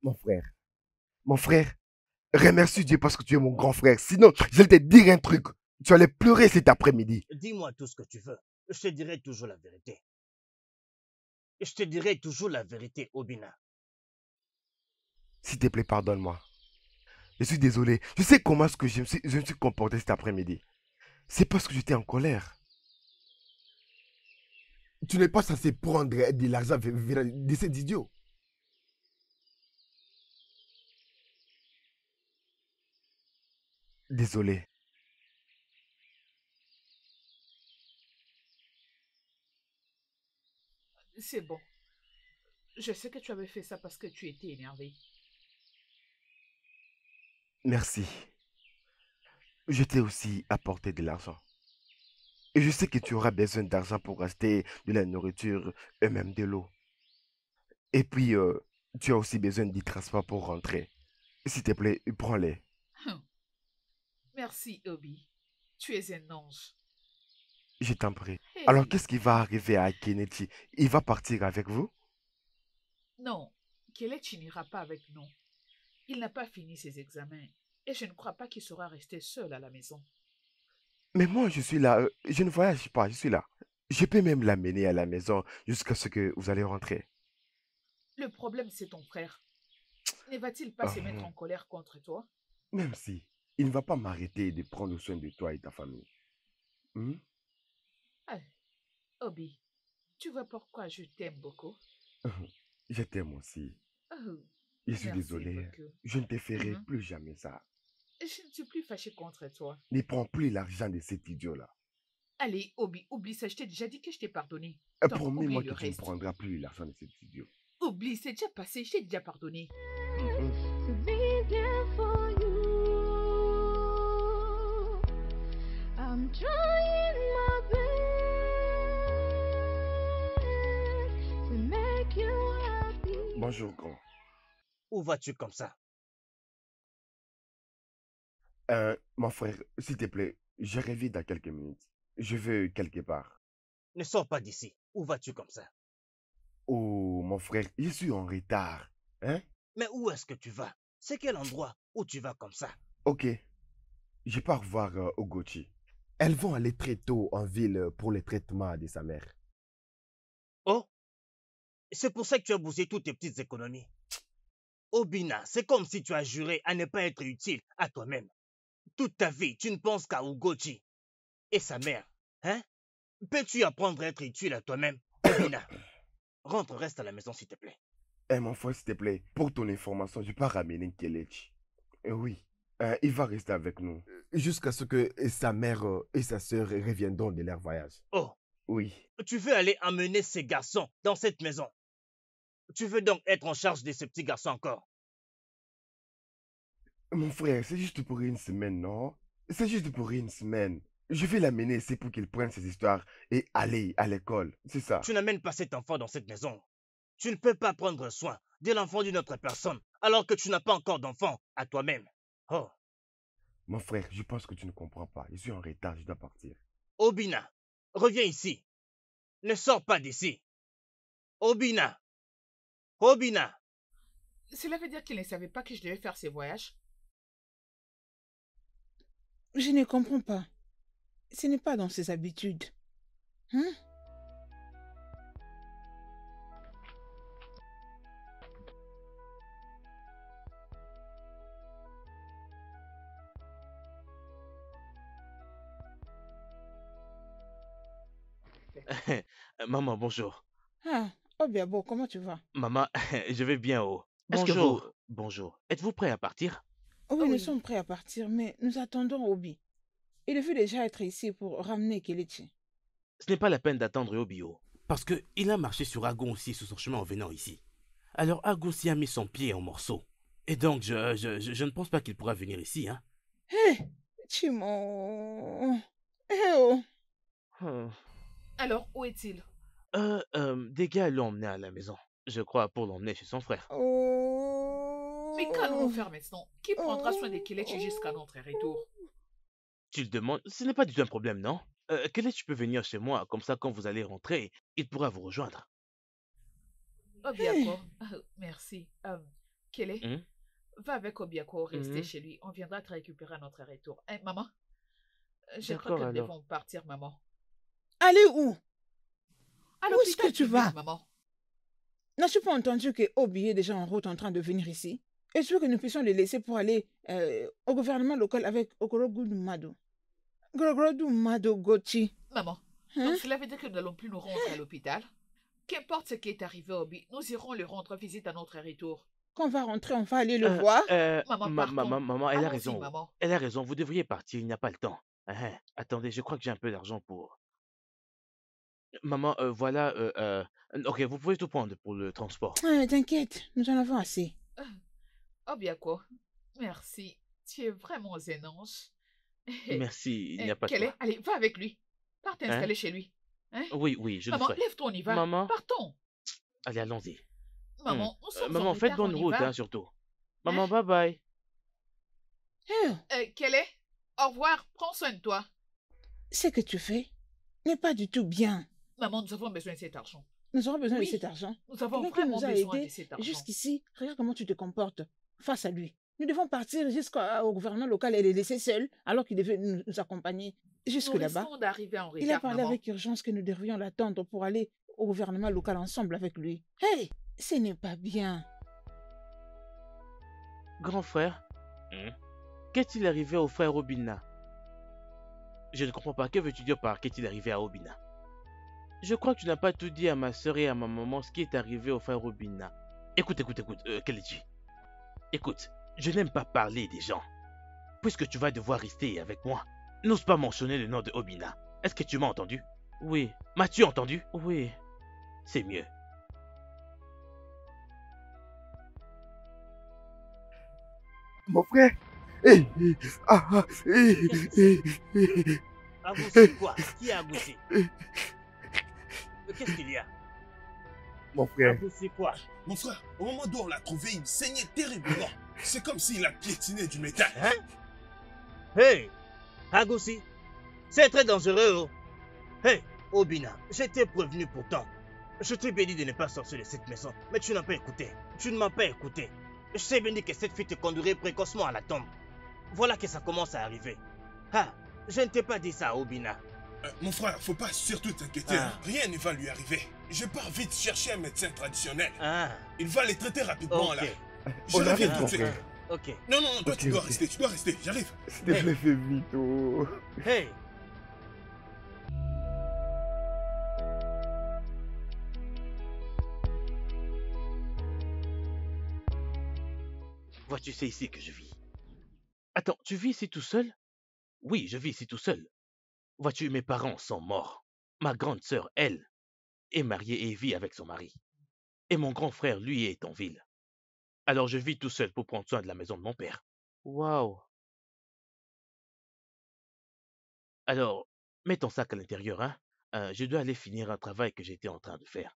Mon frère, remercie Dieu parce que tu es mon grand frère. Sinon, je vais te dire un truc. Tu allais pleurer cet après-midi. Dis-moi tout ce que tu veux. Je te dirai toujours la vérité. Je te dirai toujours la vérité, Obina. S'il te plaît, pardonne-moi. Je suis désolé. Je sais comment est-ce que je me suis comporté cet après-midi. C'est parce que j'étais en colère. Tu n'es pas censé prendre de l'argent de ces idiots. Désolé. C'est bon. Je sais que tu avais fait ça parce que tu étais énervé. Merci. Je t'ai aussi apporté de l'argent. Et je sais que tu auras besoin d'argent pour acheter de la nourriture et même de l'eau. Et puis, tu as aussi besoin du transport pour rentrer. S'il te plaît, prends-les. Merci, Obi. Tu es un ange. Je t'en prie. Hey. Alors, qu'est-ce qui va arriver à Kennedy? Il va partir avec vous? Non, Kelechi n'ira pas avec nous. Il n'a pas fini ses examens et je ne crois pas qu'il sera resté seul à la maison. Mais moi, je suis là. Je ne voyage pas, je suis là. Je peux même l'amener à la maison jusqu'à ce que vous allez rentrer. Le problème, c'est ton frère. Ne va-t-il pas se mettre en colère contre toi? Même si, il ne va pas m'arrêter de prendre soin de toi et ta famille. Ah, Obi, tu vois pourquoi je t'aime beaucoup? Je t'aime aussi. Oh, Je suis merci, désolé. Boku. Je ne te ferai Mhm. plus jamais ça. Je ne suis plus fâchée contre toi. Ne prends plus l'argent de cet idiot-là. Allez, Obi, oublie ça. Je t'ai déjà dit que je t'ai pardonné. Et Donc, promets-moi oublie que le tu ne reste. prendras plus l'argent de cet idiot. Oublie, c'est déjà passé. Je t'ai déjà pardonné. Mhm. To be there for you. I'm trying my best to make you happy. Bonjour, grand. Où vas-tu comme ça? Mon frère, s'il te plaît, je reviens dans quelques minutes. Je vais quelque part. Ne sors pas d'ici. Où vas-tu comme ça? Oh, mon frère, je suis en retard. Hein? Mais où est-ce que tu vas? C'est quel endroit où tu vas comme ça? Ok, je pars voir Ogochi. Elles vont aller très tôt en ville pour le traitement de sa mère. Oh, c'est pour ça que tu as bousillé toutes tes petites économies. Obina, c'est comme si tu as juré à ne pas être utile à toi-même. Toute ta vie, tu ne penses qu'à Ugochi et sa mère. Hein? Peux-tu apprendre à être utile à toi-même? Obina, rentre, reste à la maison s'il te plaît. Eh, mon frère, s'il te plaît, pour ton information, je peux ramener Kelechi. Oui, il va rester avec nous. Jusqu'à ce que sa mère et sa sœur reviendront de leur voyage. Oh, Oui. tu veux aller emmener ces garçons dans cette maison? Tu veux donc être en charge de ces petits garçons encore? Mon frère, c'est juste pour une semaine, non? C'est juste pour une semaine. Je vais l'amener ici pour qu'il prenne ses histoires et aller à l'école. C'est ça. Tu n'amènes pas cet enfant dans cette maison. Tu ne peux pas prendre soin de l'enfant d'une autre personne alors que tu n'as pas encore d'enfant à toi-même. Oh, Mon frère, je pense que tu ne comprends pas. Je suis en retard, je dois partir. Obina, reviens ici. Ne sors pas d'ici. Obina. Obina. Cela veut dire qu'il ne savait pas que je devais faire ces voyages. Je ne comprends pas. Ce n'est pas dans ses habitudes. Hein? Maman, bonjour. Ah, Obiabo, comment tu vas? Maman, je vais bien, oh. Bonjour. Bonjour. Êtes-vous prêt à partir? Oh oui, Oui. nous sommes prêts à partir, mais nous attendons Obi. Il devait déjà être ici pour ramener Kelechi. Ce n'est pas la peine d'attendre Obio. Parce que il a marché sur Agon aussi sur son chemin en venant ici. Alors Agon aussi a mis son pied en morceaux. Et donc je ne pense pas qu'il pourra venir ici, hein. Hé, Chimo. Eh oh. Alors, où est-il? Des gars l'ont emmené à la maison. Je crois pour l'emmener chez son frère. Oh. Mais qu'allons-nous faire maintenant? Qui prendra soin de Kelechi jusqu'à notre retour? Tu le demandes, ce n'est pas du tout un problème, non? Quel est tu peux venir chez moi, comme ça quand vous allez rentrer, il pourra vous rejoindre. Obiako, merci. Kele, Hein? va avec Obiako rester Mhm. chez lui. On viendra te récupérer à notre retour. Hein, maman? Je D'accord, crois que nous alors. devons partir, maman. Allez où? À Où est-ce que l'hôpital tu public, vas? maman. N'as-tu pas entendu que Obi est déjà en route en train de venir ici? Et tu veux que nous puissions les laisser pour aller au gouvernement local avec Okorogu Mado? Okorogu Mado Gochi. Maman, Hein? donc cela veut dire que nous n'allons plus nous rendre à l'hôpital? Qu'importe ce qui est arrivé à Obi, nous irons lui rendre visite à notre retour. Quand on va rentrer, on va aller le voir. Maman, partons. Maman, elle a Allons-y, raison. maman. Elle a raison, vous devriez partir, il n'y a pas le temps. Attendez, je crois que j'ai un peu d'argent pour... Maman, voilà, ok, vous pouvez tout prendre pour le transport. Ah, t'inquiète, nous en avons assez. Obiako, merci. Tu es vraiment un ange. Merci, il n'y a pas de Kele, quoi. allez, va avec lui. Pars t'installer chez lui. Hein? Oui, oui, je le Maman, ferai. lève-toi, on y va. Maman. Partons. Allez, allons-y. Maman, nous sommes en Maman, faites retard, bonne on y route, va. hein, surtout. Maman, bye bye. Oh, Kele, au revoir. Prends soin de toi. ce que tu fais n'est pas du tout bien. Maman, nous avons besoin de cet argent. Nous aurons besoin Oui. de cet argent. Nous avons Quelqu'un qui vraiment nous a besoin de aidés cet argent. jusqu'ici, regarde comment tu te comportes face à lui. Nous devons partir jusqu'au gouvernement local et les laisser seuls alors qu'il devait nous accompagner jusque Nous là-bas. risquons d'arriver en retard, Il a parlé maman. avec urgence que nous devrions l'attendre pour aller au gouvernement local ensemble avec lui. Hey, ce n'est pas bien. Grand frère, qu'est-il arrivé au frère Obina? Je ne comprends pas. Que veux-tu dire par qu'est-il arrivé à Obina? Je crois que tu n'as pas tout dit à ma soeur et à ma maman ce qui est arrivé au frère Obina. Écoute, Kelechi. Écoute, je n'aime pas parler des gens. Puisque tu vas devoir rester avec moi, n'ose pas mentionner le nom de Obina. Est-ce que tu m'as entendu? Oui. M'as-tu entendu? Oui. C'est mieux. Mon frère. Hey. Agoussé quoi? Qui a agoussé? Qu'est-ce qu'il y a? Mon frère. Agoussé quoi? Mon frère, au moment où on l'a trouvé, il saignait terriblement. C'est comme s'il a piétiné du métal. Hein? Hey! Agoussé, c'est très dangereux. Oh. Hey, Obina, je t'ai prévenu pourtant. Je t'ai bien dit de ne pas sortir de cette maison, mais tu n'as pas écouté. Tu ne m'as pas écouté. Je t'ai bien dit que cette fille te conduirait précocement à la tombe. Voilà que ça commence à arriver. Ah, je ne t'ai pas dit ça, Obina. Mon frère, faut pas surtout t'inquiéter. Ah. Rien ne va lui arriver. Je pars vite chercher un médecin traditionnel. Ah, Il va les traiter rapidement ok. là. On Je reviens arrive, tout mon de suite. frère. Ok. Non, toi Ok, tu dois ok. rester, j'arrive. S'il te plaît, fais vite. Oh. Hey! Vois-tu, c'est ici que je vis. Attends, tu vis ici tout seul? Oui, je vis ici tout seul. Vois-tu, mes parents sont morts. Ma grande sœur, elle, est mariée et vit avec son mari. Et mon grand frère, lui, est en ville. Alors je vis tout seul pour prendre soin de la maison de mon père. Waouh! Alors, mets ton sac à l'intérieur, hein? Je dois aller finir un travail que j'étais en train de faire.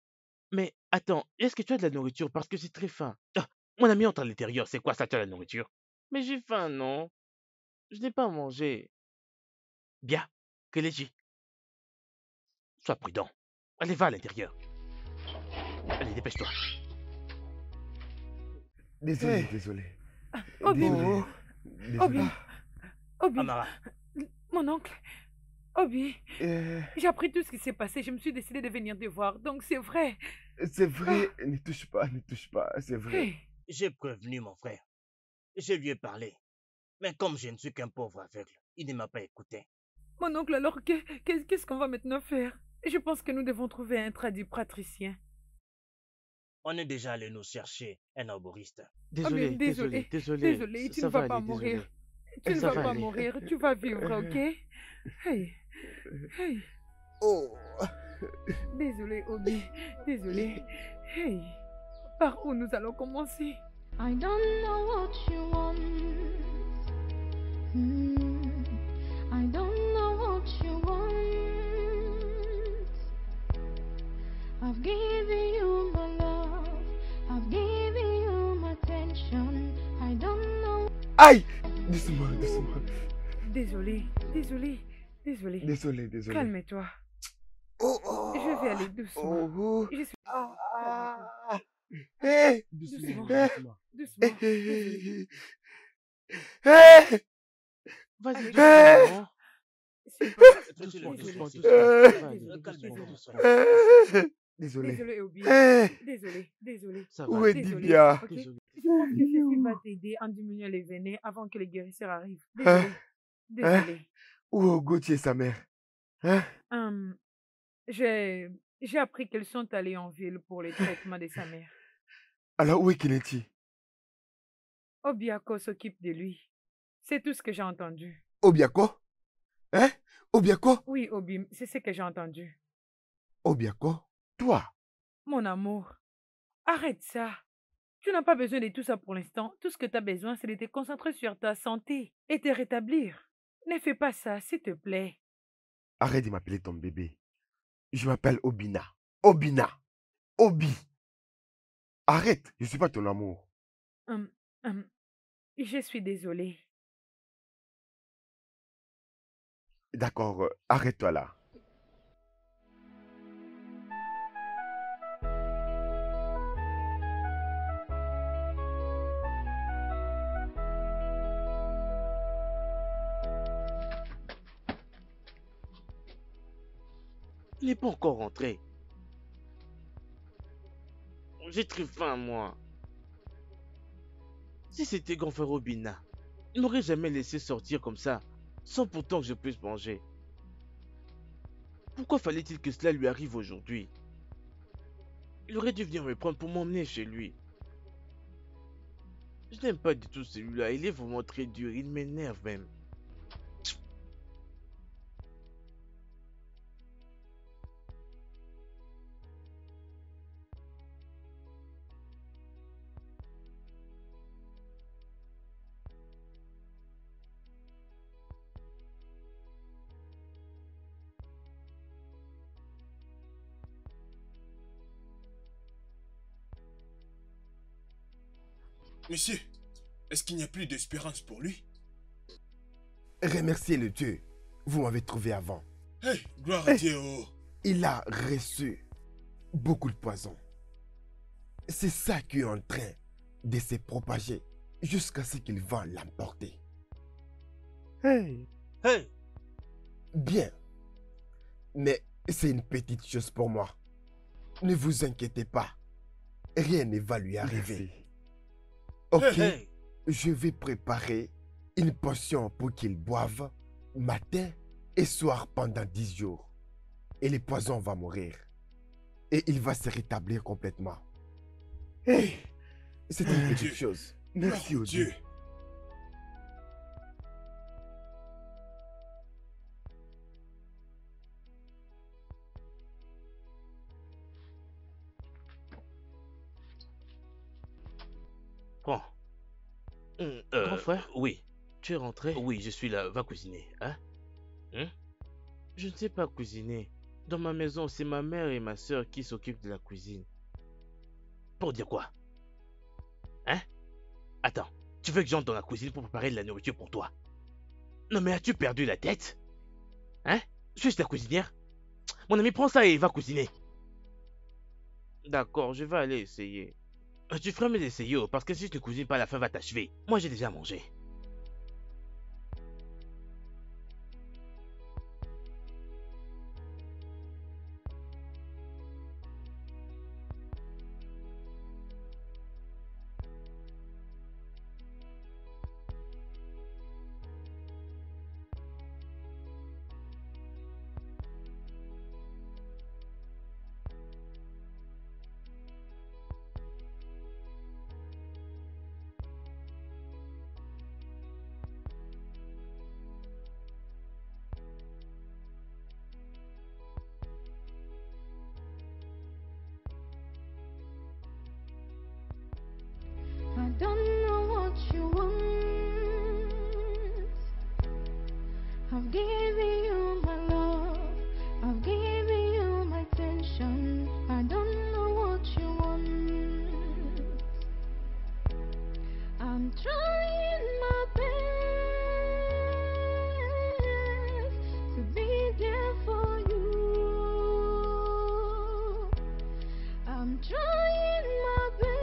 Mais attends, est-ce que tu as de la nourriture? Parce que c'est très faim. Ah, mon ami entre à l'intérieur, c'est quoi ça, tu as la nourriture? Mais j'ai faim, non? Je n'ai pas mangé. Bien, Kelechi, sois prudent. Allez, va à l'intérieur. Allez, dépêche-toi. Désolé, Hey. désolé. Obi, Désolé. Obi, Désolé. Obi, Amara, mon oncle. Obi, Euh, j'ai appris tout ce qui s'est passé. Je me suis décidé de venir te voir. Donc c'est vrai. c'est vrai, ne touche pas, c'est vrai. Hey, j'ai prévenu mon frère. Je lui ai parlé. Mais comme je ne suis qu'un pauvre aveugle, il ne m'a pas écouté. mon oncle, alors qu'est-ce qu'on va maintenant faire? Je pense que nous devons trouver un praticien. On est déjà allé nous chercher un arboriste. Désolé, mais désolé, désolé. désolé, tu Ça ne vas va pas aller, mourir. désolé. Tu ne Ça vas va pas aller. mourir. Tu vas vivre, ok? Hey, hey. Oh. Désolé, Obi. Désolé. Hey. Par où nous allons commencer? I don't know what you want. I don't know what you want. I've given you my love. I've given you my attention. I don't know. Aïe! Doucement. Désolé, désolé, désolé. Désolé. Calme-toi. Oh. Je vais aller doucement. Oh. Je suis... Hey! Doucement. Doucement. Doucement. Désolé. Hey! Vas-y, Hey. doucement. C'est pas- Doucement, Désolé. doucement. Désolé. Désolé, Obi. Hey! Désolé. Ça Où va. est Désolé. Dibia? Ok. Désolé. Je pense que ceci va t'aider en diminuant les veines avant que les guérisseurs arrivent. Hein? Désolé. Où Gauthier et sa mère? Hein? Hum, j'ai appris qu'elles sont allées en ville pour les traitements de sa mère. Alors où est Kelechi? Obiako s'occupe de lui. C'est tout ce que j'ai entendu. Obiako? Hein? Obiako? Oui, Obi, c'est ce que j'ai entendu. Obiako? Toi? Mon amour, arrête ça. Tu n'as pas besoin de tout ça pour l'instant. Tout ce que tu as besoin, c'est de te concentrer sur ta santé et te rétablir. Ne fais pas ça, s'il te plaît. Arrête de m'appeler ton bébé. Je m'appelle Obina. Obina. Obi. Arrête, je suis pas ton amour. Je suis désolée. D'accord, arrête-toi là. Il n'est pas encore rentré. J'ai très faim, moi. Si c'était grand frère Obina, il n'aurait jamais laissé sortir comme ça, sans pourtant que je puisse manger. Pourquoi fallait-il que cela lui arrive aujourd'hui? Il aurait dû venir me prendre pour m'emmener chez lui. Je n'aime pas du tout celui-là, il est vraiment très dur, il m'énerve même. Monsieur, est-ce qu'il n'y a plus d'espérance pour lui? Remerciez le Dieu. Vous m'avez trouvé avant. Hey, gloire à Dieu. Oh. Il a reçu beaucoup de poison. C'est ça qui est en train de se propager jusqu'à ce qu'il va l'emporter. Hey! Hey! Bien. Mais c'est une petite chose pour moi. Ne vous inquiétez pas. Rien ne va lui arriver. Merci. Ok, Hey! je vais préparer une potion pour qu'il boive matin et soir pendant 10 jours. Et le poison va mourir. Et il va se rétablir complètement. Hey, c'est une petite Dieu. chose. Gloire Merci à au Dieu. Prends. Grand frère? Oui. Tu es rentré? Oui, je suis là. Va cuisiner, hein? Je ne sais pas cuisiner. Dans ma maison, c'est ma mère et ma soeur qui s'occupent de la cuisine. Pour dire quoi? Hein? Attends, tu veux que j'entre dans la cuisine pour préparer de la nourriture pour toi? Non mais as-tu perdu la tête? Hein? Suis-je ta cuisinière? Mon ami, prends ça et va cuisiner. D'accord, je vais aller essayer. Tu ferais mieux d'essayer, parce que si je ne cuisine pas, la faim va t'achever. Moi, j'ai déjà mangé. I don't know what you want. I've given you my love. I've given you my attention. I don't know what you want. I'm trying my best to be there for you. I'm trying my best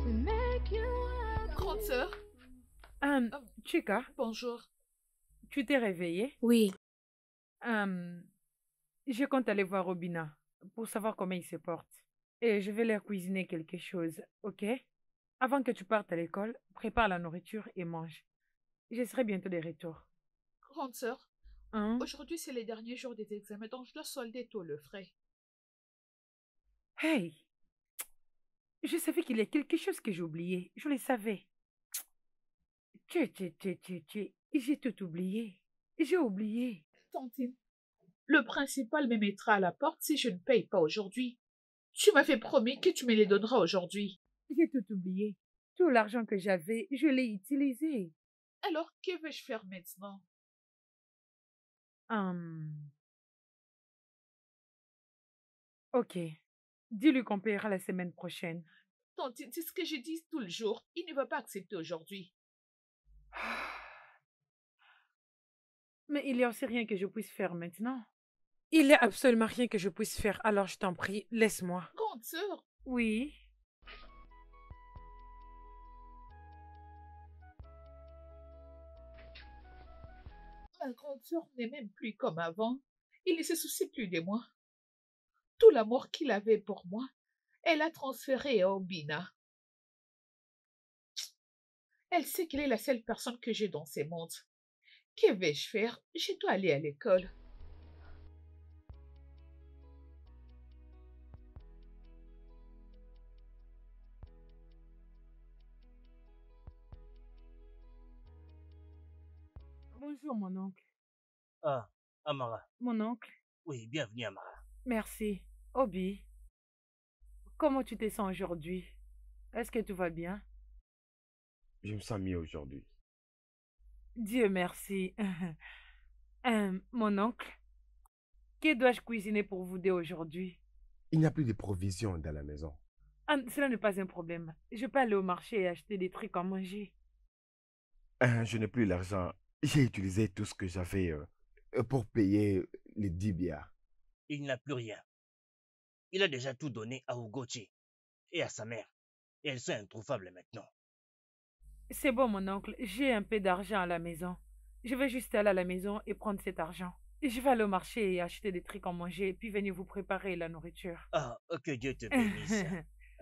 to make you happy. Grande sœur, Chica, bonjour. tu t'es réveillée? Oui, Je compte aller voir Robina pour savoir comment il se porte. Et je vais leur cuisiner quelque chose, ok? Avant que tu partes à l'école, prépare la nourriture et mange. Je serai bientôt de retour. Grande sœur, Hein? aujourd'hui c'est les derniers jours des examens, donc je dois solder tout le frais. Hey! Je savais qu'il y a quelque chose que j'ai oublié. Je le savais. J'ai tout oublié. J'ai oublié. Tantine, le principal me mettra à la porte si je ne paye pas aujourd'hui. Tu m'avais promis que tu me les donneras aujourd'hui. J'ai tout oublié. Tout l'argent que j'avais, je l'ai utilisé. Alors, que vais-je faire maintenant? Ok. Dis-lui qu'on paiera la semaine prochaine. Tantine, c'est ce que je dis tout le jour. Il ne va pas accepter aujourd'hui. Mais il n'y a aussi rien que je puisse faire maintenant. Il n'y a absolument rien que je puisse faire, alors je t'en prie, laisse-moi. Grande sœur, Oui. ma grande sœur n'est même plus comme avant. Il ne se soucie plus de moi. Tout l'amour qu'il avait pour moi, elle a transféré à Obina. Elle sait qu'elle est la seule personne que j'ai dans ce monde. Que vais-je faire? Je dois aller à l'école. Bonjour, mon oncle. Ah, Amara. Mon oncle, Oui, bienvenue, Amara. Merci. Obi, comment tu te sens aujourd'hui? Est-ce que tout va bien? Je me sens mieux aujourd'hui. Dieu merci. Mon oncle, que dois-je cuisiner pour vous deux aujourd'hui? Il n'y a plus de provisions dans la maison. Ah, cela n'est pas un problème. Je peux aller au marché et acheter des trucs à manger. Je n'ai plus l'argent. J'ai utilisé tout ce que j'avais pour payer les 10 bières. Il n'a plus rien. Il a déjà tout donné à Ugochi et à sa mère. Et elles sont introuvables maintenant. C'est bon, mon oncle. J'ai un peu d'argent à la maison. Je vais juste aller à la maison et prendre cet argent. Et je vais aller au marché et acheter des trucs à manger, puis venir vous préparer la nourriture. Ah, que Dieu te bénisse.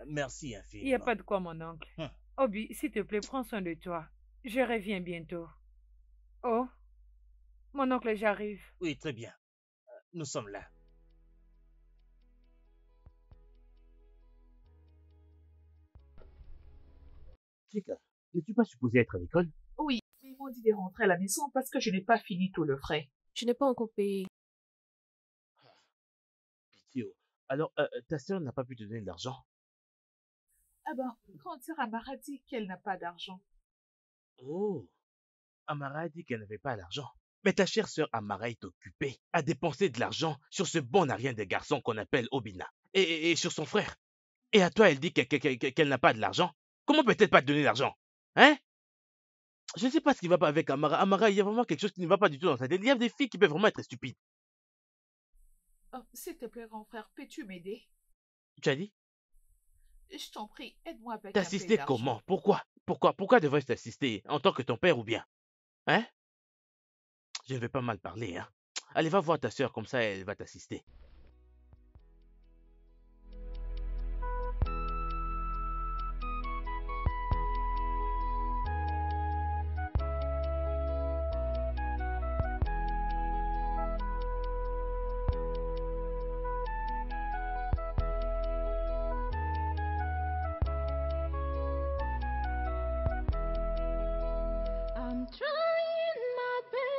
Merci Il n'y a infiniment. pas de quoi, mon oncle. Hum. Obi, s'il te plaît, prends soin de toi. Je reviens bientôt. Oh, mon oncle, j'arrive. Oui, très bien. Nous sommes là. Chika, n'es-tu pas supposé être à l'école? Oui, mais ils m'ont dit de rentrer à la maison parce que je n'ai pas fini tout le frais. Je n'ai pas encore payé. Pitié. Alors, ta sœur n'a pas pu te donner de l'argent? Ah ben, grande sœur Amara dit qu'elle n'a pas d'argent. Oh, Amara a dit qu'elle n'avait pas d'argent. Mais ta chère sœur Amara est occupée à dépenser de l'argent sur ce bon à rien de garçon qu'on appelle Obina et sur son frère. Et à toi, elle dit qu'elle n'a pas de l'argent. Comment peut-elle pas te donner l'argent? Hein? Je ne sais pas ce qui va pas avec Amara. Amara, il y a vraiment quelque chose qui ne va pas du tout dans sa tête. Il y a des filles qui peuvent vraiment être stupides. Oh, s'il te plaît, grand frère, peux-tu m'aider? Tu as dit? Je t'en prie, aide-moi avec un peu T'assister d'argent. comment? Pourquoi devrais-je t'assister? En tant que ton père ou bien? Hein? Je ne vais pas mal parler, hein. Allez, va voir ta sœur, comme ça elle va t'assister. I'm trying my best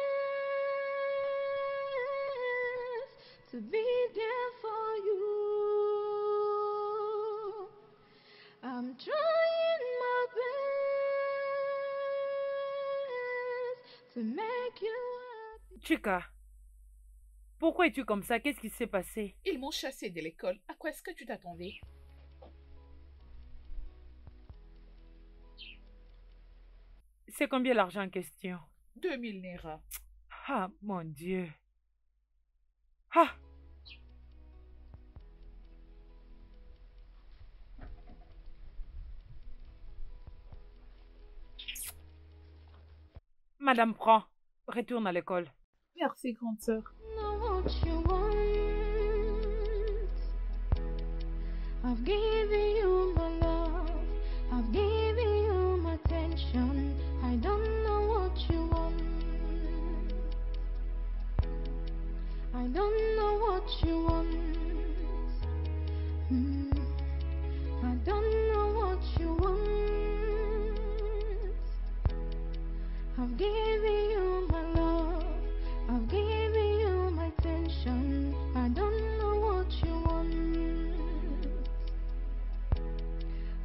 to be there for you. I'm trying my best to make you happy. Chika, pourquoi es-tu comme ça? Qu'est-ce qui s'est passé? Ils m'ont chassé de l'école. À quoi est-ce que tu t'attendais? C'est combien l'argent en question? 2000 Naira. Ah, mon Dieu. Ah! Madame, prends. Retourne à l'école. Merci, grande sœur. Know what you want. I've given you my love. I've given you my attention. I don't know what you want. I don't know what you want. I don't know what you want. I've given you my love. I've given you my attention. I don't know what you want.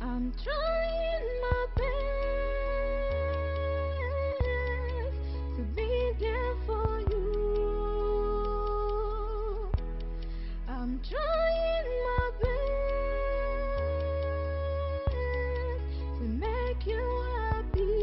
I'm trying my best to be there for you. I'm trying my best to make you happy.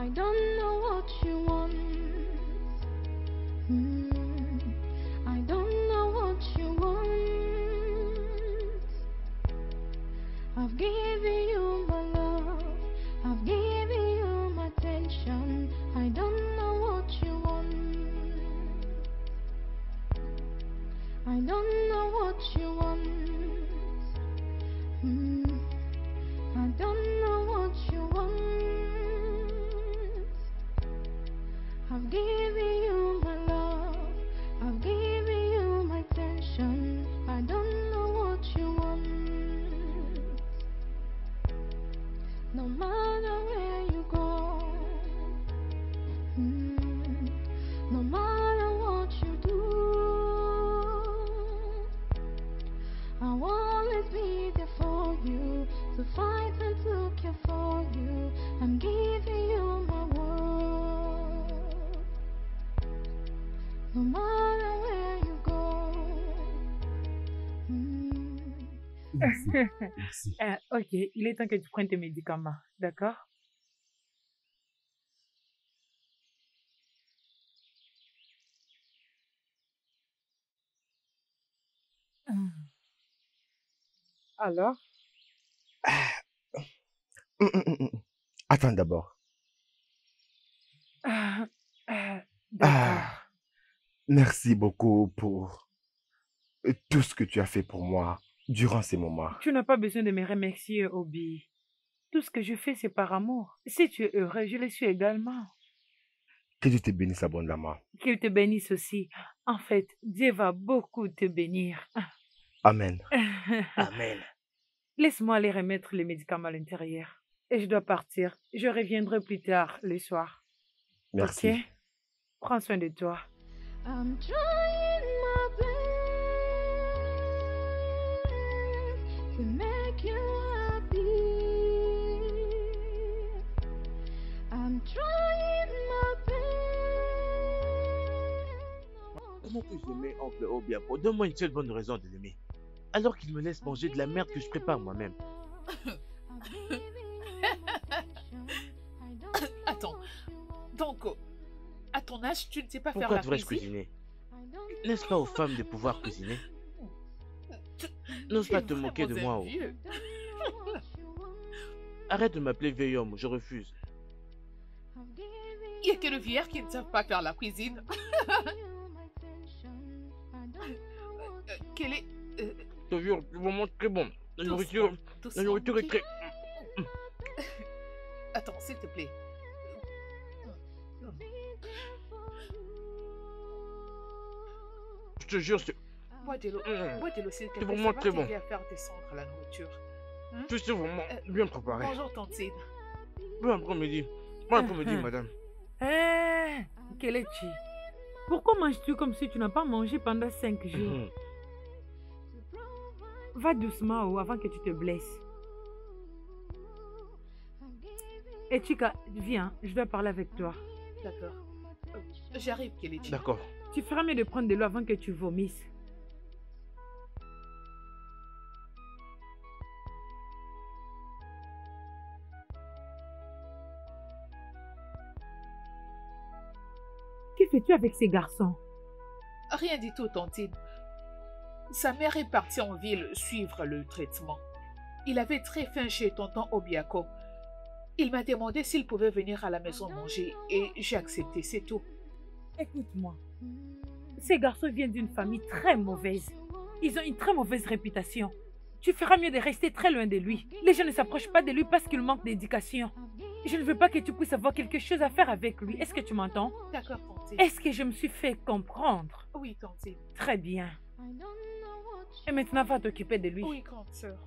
I don't know what you want. I don't know what you want. I've given you my love. I've given you my attention. I don't know what you want. I don't know what you want. I don't know what you want. I've given you my love. I've given you my attention. I don't know what you want. No matter where you go, no matter what you do, I'll always be there for you, to fight and to care for you. I'm giving you my word. No matter where you go. Merci. Merci. Ok, il est temps que tu prennes tes médicaments, d'accord? Alors? Attends d'abord. D'accord. Merci beaucoup pour tout ce que tu as fait pour moi durant ces moments. Tu n'as pas besoin de me remercier, Obi. Tout ce que je fais, c'est par amour. Si tu es heureux, je le suis également. Que Dieu te bénisse abondamment. Qu'il te bénisse aussi. En fait, Dieu va beaucoup te bénir. Amen. Amen. Laisse-moi aller remettre les médicaments à l'intérieur. Et je dois partir. Je reviendrai plus tard, le soir. Merci. Ok? Prends soin de toi. I'm trying my best to make you happy. I'm trying my best. Comment que je l'aimais, oncle Obiapo? Donne-moi une seule bonne raison de l'aimer. Alors qu'il me laisse manger de la merde que je prépare moi-même. Attends. Donc, à ton âge, tu ne sais pas faire Pourquoi la devrais-je cuisine? cuisiner? N'est-ce pas aux femmes de pouvoir cuisiner? N'ose Tu es pas te moquer de vraiment moi. un vieux. Arrête de m'appeler vieil homme, je refuse. Il n'y a que les vieillards qui ne savent pas faire la cuisine. Quel est... Je te jure, c'est vraiment très bon. La nourriture est très... Attends, s'il te plaît. Je te jure, c'est Bois de l'eau. Bois de l'eau, s'il te plaît. vraiment Ça va très bon. t'aider à faire descendre la nourriture. je suis vraiment bien préparé. Bonjour, Tantine. Bon après-midi. Bon après-midi, madame. Hé, Kelechi, pourquoi manges-tu comme si tu n'as pas mangé pendant 5 jours? Va doucement avant que tu te blesses. Et Chika, viens, je dois parler avec toi. D'accord. J'arrive, Kelechi. D'accord. Tu feras mieux de prendre de l'eau avant que tu vomisses. Que fais-tu avec ces garçons? Rien du tout, Tantine. Sa mère est partie en ville suivre le traitement. Il avait très faim chez tonton Obiako. Il m'a demandé s'il pouvait venir à la maison manger et j'ai accepté, c'est tout. Écoute-moi. Ces garçons viennent d'une famille très mauvaise. Ils ont une très mauvaise réputation. Tu feras mieux de rester très loin de lui. Les gens ne s'approchent pas de lui parce qu'il manque d'éducation. Je ne veux pas que tu puisses avoir quelque chose à faire avec lui. Est-ce que tu m'entends? D'accord, Tantine. Est-ce que je me suis fait comprendre? Oui, Tantine. Très bien. Et maintenant, va t'occuper de lui. Oui, grande sœur.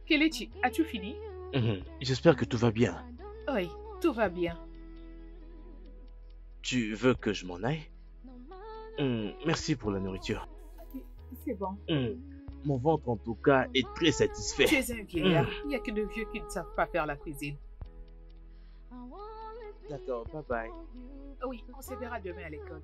Kelechi, as-tu fini? J'espère que tout va bien. Oui, tout va bien. Tu veux que je m'en aille? Merci pour la nourriture. C'est bon. Mon ventre, en tout cas, est très satisfait. Tu es un vieillard. Il n'y a que de vieux qui ne savent pas faire la cuisine. D'accord, bye bye. Oui, on se verra demain à l'école.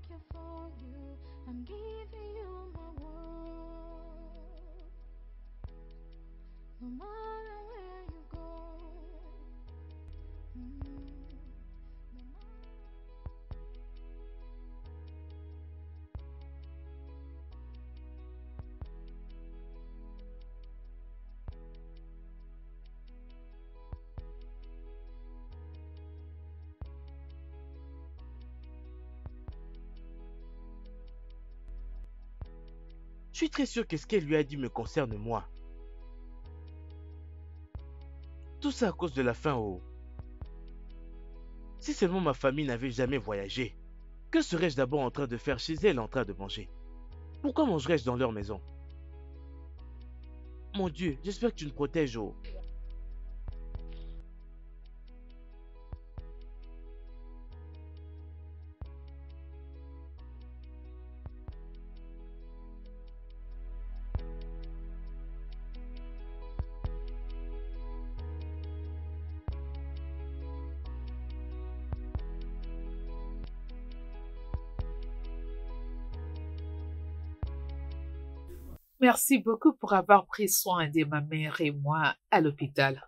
Je suis très sûr que ce qu'elle lui a dit me concerne moi. Tout ça à cause de la faim, oh. Si seulement ma famille n'avait jamais voyagé, que serais-je d'abord en train de faire chez elle en train de manger? Pourquoi mangerais-je dans leur maison? Mon Dieu, j'espère que tu me protèges, oh. Merci beaucoup pour avoir pris soin de ma mère et moi à l'hôpital.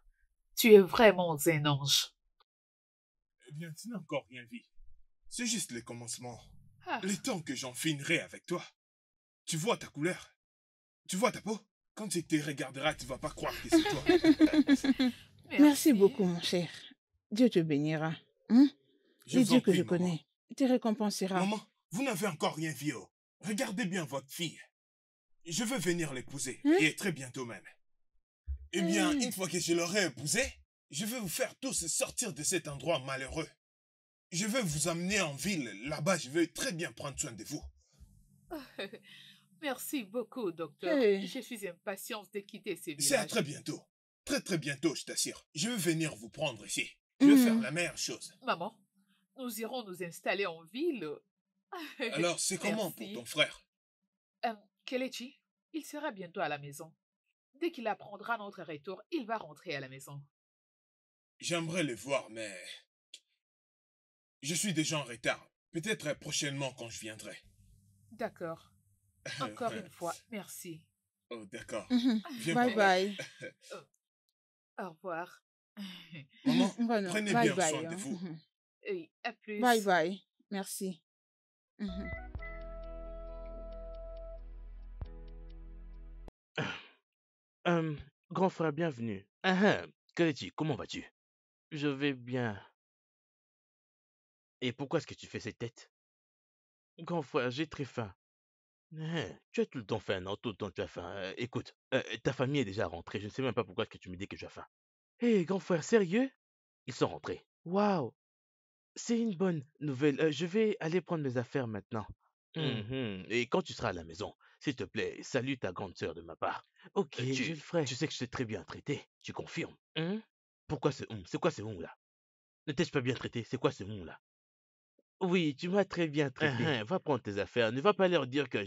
Tu es vraiment un ange. Eh bien, tu n'as encore rien vu. C'est juste le commencement. Ah, Le temps que j'en finirai avec toi. Tu vois ta couleur? Tu vois ta peau? Quand tu te regarderas, tu vas pas croire que c'est toi. Merci beaucoup, mon cher. Dieu te bénira. Hein? Je Les vous en dieux que prie, je maman. connais te récompensera. Maman, vous n'avez encore rien vu. Oh. Regardez bien votre fille. Je veux venir l'épouser, Hein? et très bientôt même. Eh bien, une fois que je l'aurai épousée, je vais vous faire tous sortir de cet endroit malheureux. Je vais vous amener en ville. Là-bas, je vais très bien prendre soin de vous. Merci beaucoup, docteur. Hey. Je suis impatiente de quitter ce C'est à village. très bientôt. Très très bientôt, je t'assure. Je vais venir vous prendre ici. Je vais faire la meilleure chose. Maman, nous irons nous installer en ville. Alors, c'est comment pour Merci. ton frère? Kelechi, il sera bientôt à la maison. Dès qu'il apprendra notre retour, il va rentrer à la maison. J'aimerais le voir, mais... je suis déjà en retard. Peut-être prochainement quand je viendrai. D'accord. Encore une fois, merci. Oh, d'accord. Mhm. Viens Bye par là. bye. Au revoir. Maman, Voilà. prenez Bye bien bye. soin de hein. vous. Mhm. Oui, à plus. Bye bye. Merci. Mhm. Grand frère, bienvenue. Kelechi, comment vas-tu? Je vais bien. Et pourquoi est-ce que tu fais cette tête? Grand frère, j'ai très faim. Tu as tout le temps faim, non? Tout le temps tu as faim. Écoute, ta famille est déjà rentrée. Je ne sais même pas pourquoi est-ce que tu me dis que tu as faim. Hé, grand frère, sérieux? Ils sont rentrés. Waouh, c'est une bonne nouvelle. Je vais aller prendre mes affaires maintenant. Et quand tu seras à la maison, s'il te plaît, salue ta grande sœur de ma part. Ok, je le ferai. Tu sais que je t'ai très bien traité. Tu confirmes? Pourquoi ce C'est quoi ce là? Ne t'ai-je pas bien traité? C'est quoi ce là? Oui, tu m'as très bien traité. Va prendre tes affaires. Ne va pas leur dire que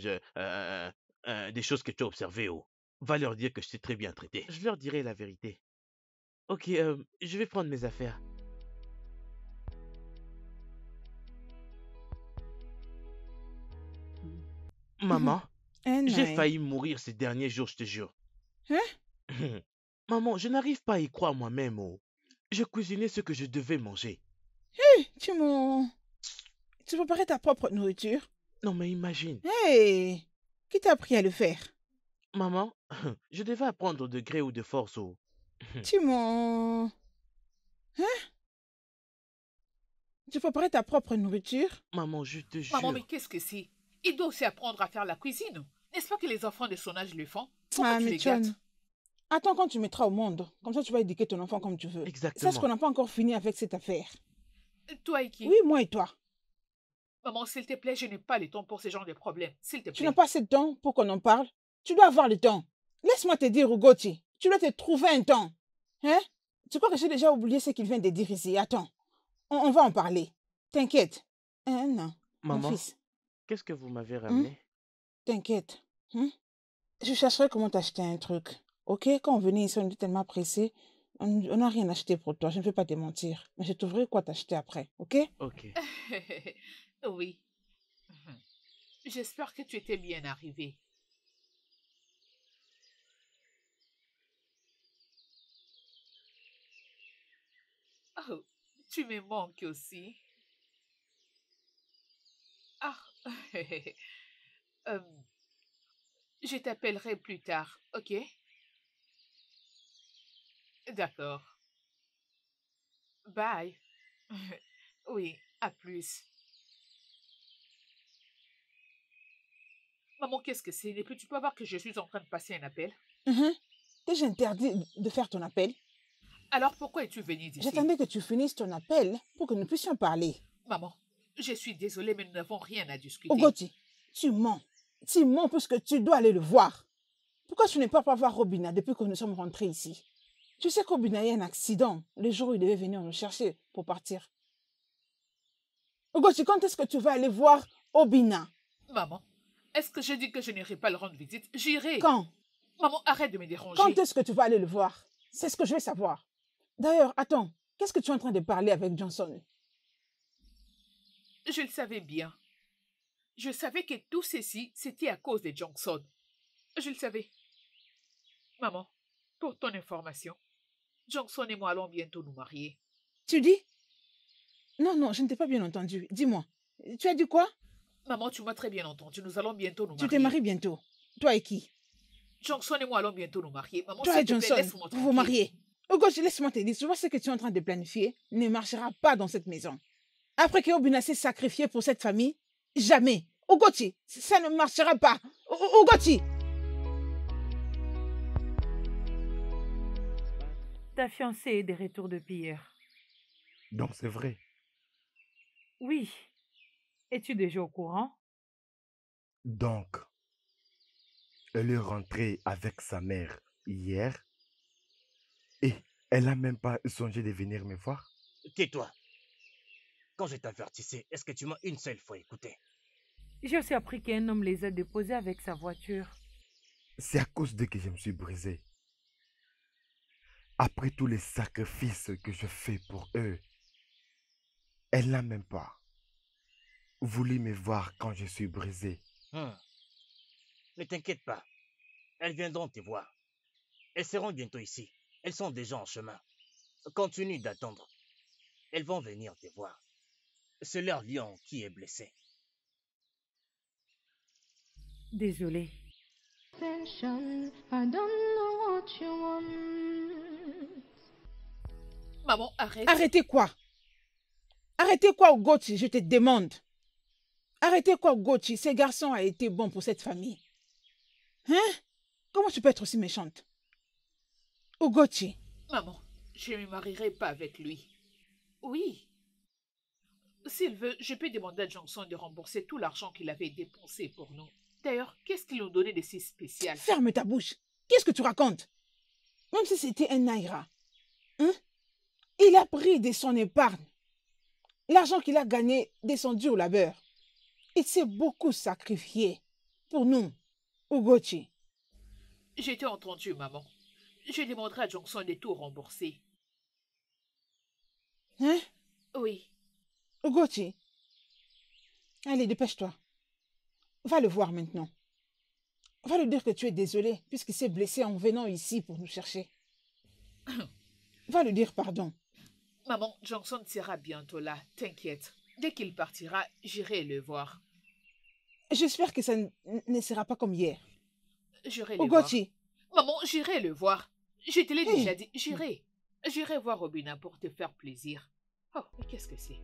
des choses que tu as observées. Oh. Va leur dire que je t'ai très bien traité. Je leur dirai la vérité. Ok, je vais prendre mes affaires. Maman, j'ai Nice. failli mourir ces derniers jours, je te jure. Hein? Maman, je n'arrive pas à y croire moi-même. Oh. Je cuisinais ce que je devais manger. Tu m'as... Tu préparais ta propre nourriture? Non, mais imagine. Hey! Qui t'a appris à le faire? Maman, je devais apprendre de gré ou de force. Oh. Tu m'as... Hein? Tu préparais ta propre nourriture? Maman, je te jure. Maman, mais qu'est-ce que c'est? Il doit aussi apprendre à faire la cuisine. N'est-ce pas que les enfants de son âge le font? Pourquoi tu mais les gâtes? John, attends quand tu mettras au monde. Comme ça, tu vas éduquer ton enfant comme tu veux. Exactement. Sache qu'on n'a pas encore fini avec cette affaire. Toi et qui? Oui, moi et toi. Maman, s'il te plaît, je n'ai pas le temps pour ce genre de problème. S'il te Tu plaît. n'as pas assez de temps pour qu'on en parle? Tu dois avoir le temps. Laisse-moi te dire, Ugoti, tu dois te trouver un temps. Hein? Tu crois que j'ai déjà oublié ce qu'il vient de dire ici? Attends, on va en parler. T'inquiète. Non, mon Maman, fils, qu'est-ce que vous m'avez ramené? t'inquiète. Je chercherai comment t'acheter un truc. Ok? Quand on venait ici, on était tellement pressés. On n'a rien acheté pour toi, je ne vais pas te mentir. Mais je trouverai quoi t'acheter après, ok? Ok. Oui. J'espère que tu étais bien arrivé. Oh, tu me manques aussi. Ah, je t'appellerai plus tard, ok? D'accord. Bye. Oui, à plus. Maman, qu'est-ce que c'est? Et puis tu peux voir que je suis en train de passer un appel. T'ai-je interdit de faire ton appel? Alors pourquoi es-tu venue d'ici? J'attendais que tu finisses ton appel pour que nous puissions parler. Maman, je suis désolée, mais nous n'avons rien à discuter. Ogoti, tu mens. Tu mens puisque tu dois aller le voir. Pourquoi tu n'es pas voir Robina depuis que nous sommes rentrés ici? Tu sais qu'Obina a eu un accident le jour où il devait venir nous chercher pour partir. Ogoti, quand est-ce que tu vas aller voir Obina? Maman, est-ce que je dis que je n'irai pas le rendre visite? J'irai. Quand? Maman, arrête de me déranger. Quand est-ce que tu vas aller le voir? C'est ce que je veux savoir. D'ailleurs, attends, qu'est-ce que tu es en train de parler avec Johnson? Je le savais bien. Je savais que tout ceci, c'était à cause de Johnson. Je le savais. Maman, pour ton information, Johnson et moi allons bientôt nous marier. Tu dis? Non, je ne t'ai pas bien entendu. Dis-moi, tu as dit quoi? Maman, tu m'as très bien entendu. Nous allons bientôt nous Tu marier. te maries bientôt. Toi et qui? Johnson et moi allons bientôt nous marier. Maman, Toi s'il et te plaît, Johnson, laisse-moi vous vous tranquille. mariez. Ogoti, laisse-moi te dire, tu vois ce que tu es en train de planifier ne marchera pas dans cette maison. Après que Obina s'est sacrifié pour cette famille, jamais. Ogoti, ça ne marchera pas. Ogoti! Ta fiancée est de retour depuis hier. Donc c'est vrai. Oui. Es-tu déjà au courant? Donc, elle est rentrée avec sa mère hier et elle n'a même pas songé de venir me voir. Tais-toi. Quand je t'avertissais, est-ce que tu m'as une seule fois écouté? J'ai aussi appris qu'un homme les a déposés avec sa voiture. C'est à cause d'eux que je me suis brisé. Après tous les sacrifices que je fais pour eux, elle n'a même pas voulu me voir quand je suis brisé. Ne t'inquiète pas. Elles viendront te voir. Elles seront bientôt ici. Elles sont déjà en chemin. Continue d'attendre. Elles vont venir te voir. C'est leur lion qui est blessé. Désolée. Attention, I don't know what you want. Maman, arrête. Arrêtez quoi? Arrêtez quoi, Ogoti, je te demande. Arrêtez quoi, Ogoti, ce garçon a été bon pour cette famille. Hein? Comment tu peux être aussi méchante? Ogoti. Maman, je ne me marierai pas avec lui. Oui. S'il veut, je peux demander à Johnson de rembourser tout l'argent qu'il avait dépensé pour nous. D'ailleurs, qu'est-ce qu'il nous donnait de si spécial? Ferme ta bouche. Qu'est-ce que tu racontes? Même si c'était un naira. Hein? Il a pris de son épargne. L'argent qu'il a gagné de son dur labeur. Il s'est beaucoup sacrifié pour nous, Ogoti. J'ai été entendu, maman. Je demanderai à Johnson de tout rembourser. Hein? Oui. Ogoti. Allez, dépêche-toi. Va le voir maintenant. Va lui dire que tu es désolé puisqu'il s'est blessé en venant ici pour nous chercher. Va lui dire pardon. Maman, Johnson sera bientôt là, t'inquiète. Dès qu'il partira, j'irai le voir. J'espère que ça ne sera pas comme hier. J'irai le voir. Ogoti. Maman, j'irai le voir. Je te l'ai Hey. déjà dit, j'irai. J'irai voir Robina pour te faire plaisir. Oh, mais qu'est-ce que c'est?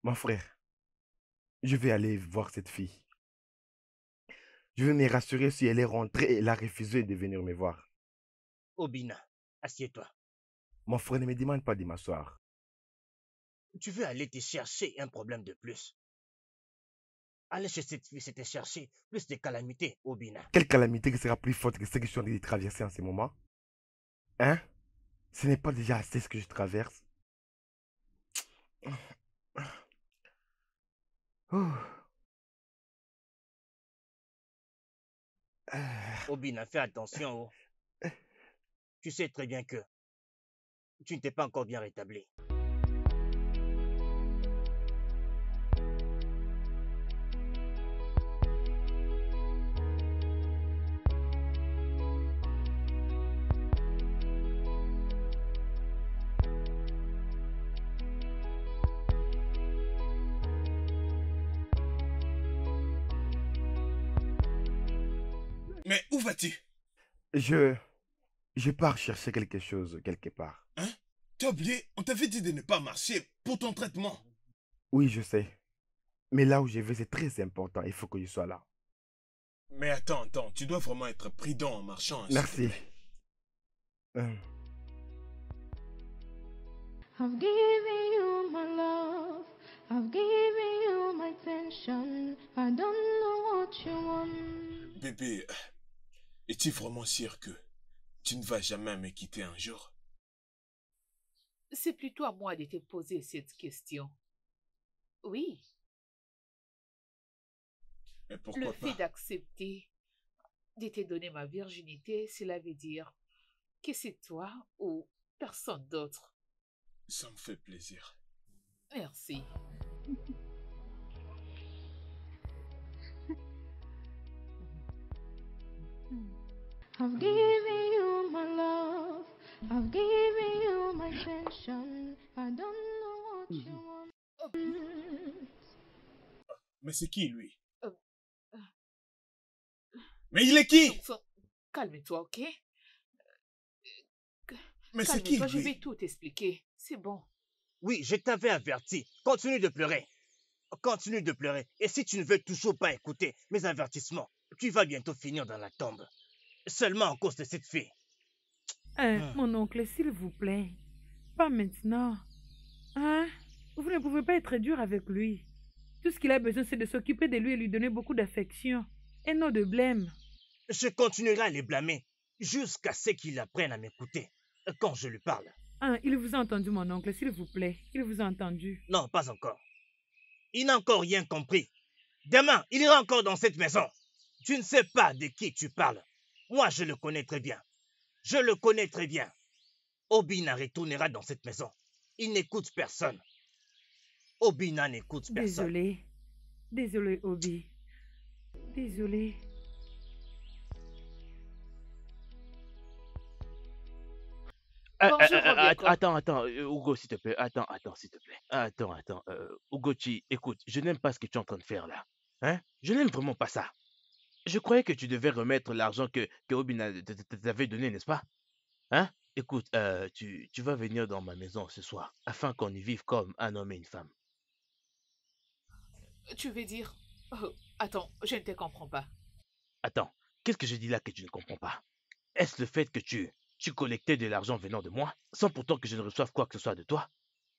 Mon frère, je vais aller voir cette fille. Je vais me rassurer si elle est rentrée et elle a refusé de venir me voir. Obina, assieds-toi. Mon frère, ne me demande pas de m'asseoir. Tu veux aller te chercher un problème de plus. Aller chez cette fille, c'est te chercher plus de calamités, Obina. Quelle calamité qui sera plus forte que ce que je suis en train de traverser en ce moment? Hein? Ce n'est pas déjà assez ce que je traverse? Oh. Obina, fais attention. Tu sais très bien que tu ne t'es pas encore bien rétabli. Mais où vas-tu? Je pars chercher quelque chose quelque part. Hein? T'as oublié? On t'avait dit de ne pas marcher pour ton traitement. Oui, je sais. Mais là où je vais, c'est très important. Il faut que je sois là. Mais attends, tu dois vraiment être prudent en marchant. s'il te Merci. plaît. I've given you my love, I've given you my attention. I don't know what you want. Bébé, es-tu vraiment sûr que tu ne vas jamais me quitter un jour? C'est plutôt à moi de te poser cette question. Oui, Mais le pourquoi fait pas? d'accepter de te donner ma virginité, cela veut dire que c'est toi ou personne d'autre. Ça me fait plaisir. Merci. I've given you my love, I've given you my attention. I don't know what you want. Mais c'est qui, lui? Euh, Mais il est qui? Calme-toi, ok? Mais c'est qui, Calme-toi, je lui? vais tout t'expliquer. C'est bon. Oui, je t'avais averti. Continue de pleurer. Continue de pleurer. Et si tu ne veux toujours pas écouter mes avertissements, tu vas bientôt finir dans la tombe. Seulement à cause de cette fille. Mon oncle, s'il vous plaît. Pas maintenant. Hein? Vous ne pouvez pas être dur avec lui. Tout ce qu'il a besoin, c'est de s'occuper de lui et lui donner beaucoup d'affection. Et non de blême. Je continuerai à les blâmer jusqu'à ce qu'il apprenne à m'écouter quand je lui parle. Il vous a entendu, mon oncle, s'il vous plaît. Il vous a entendu. Non, pas encore. Il n'a encore rien compris. Demain, il ira encore dans cette maison. Tu ne sais pas de qui tu parles. Moi, je le connais très bien. Je le connais très bien. Obina retournera dans cette maison. Il n'écoute personne. Obina n'écoute personne. Désolé. Désolé, Obi. Désolé. Bonjour, Obiako. Attends, Hugo, s'il te plaît. Attends, s'il te plaît. Attends. Ugochi, écoute, je n'aime pas ce que tu es en train de faire là. Hein? Je n'aime vraiment pas ça. Je croyais que tu devais remettre l'argent que Obina t'avait donné, n'est-ce pas? Hein? Écoute, tu vas venir dans ma maison ce soir, afin qu'on y vive comme un homme et une femme. Tu veux dire... Oh, attends, je ne te comprends pas. Attends, qu'est-ce que je dis là que tu ne comprends pas? Est-ce le fait que tu collectais de l'argent venant de moi, sans pourtant que je ne reçoive quoi que ce soit de toi?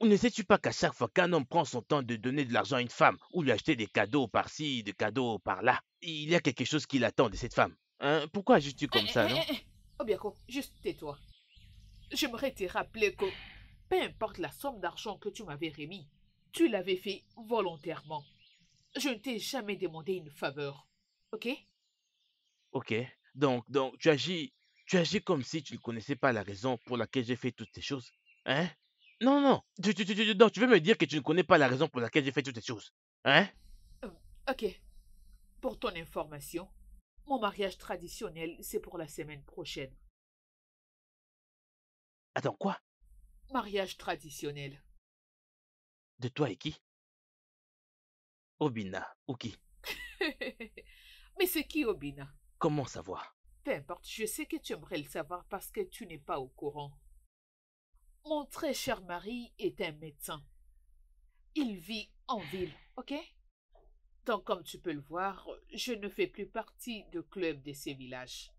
Ou ne sais-tu pas qu'à chaque fois qu'un homme prend son temps de donner de l'argent à une femme, ou lui acheter des cadeaux par-ci, des cadeaux par-là, il y a quelque chose qui l'attend de cette femme? Hein? Pourquoi agis-tu comme ça, non? Obiako, juste tais-toi. J'aimerais te rappeler que, peu importe la somme d'argent que tu m'avais remis, tu l'avais fait volontairement. Je ne t'ai jamais demandé une faveur. Ok? Ok, donc tu agis comme si tu ne connaissais pas la raison pour laquelle j'ai fait toutes ces choses. Hein? Non, non, tu veux me dire que tu ne connais pas la raison pour laquelle j'ai fait toutes ces choses. Hein? Ok. Pour ton information, mon mariage traditionnel, c'est pour la semaine prochaine. Attends, quoi? Mariage traditionnel. De toi et qui? Obina, ou qui? Mais c'est qui Obina? Comment savoir? Peu importe, je sais que tu aimerais le savoir parce que tu n'es pas au courant. Mon très cher mari est un médecin. Il vit en ville, ok? Donc, comme tu peux le voir, je ne fais plus partie du club de ces villages.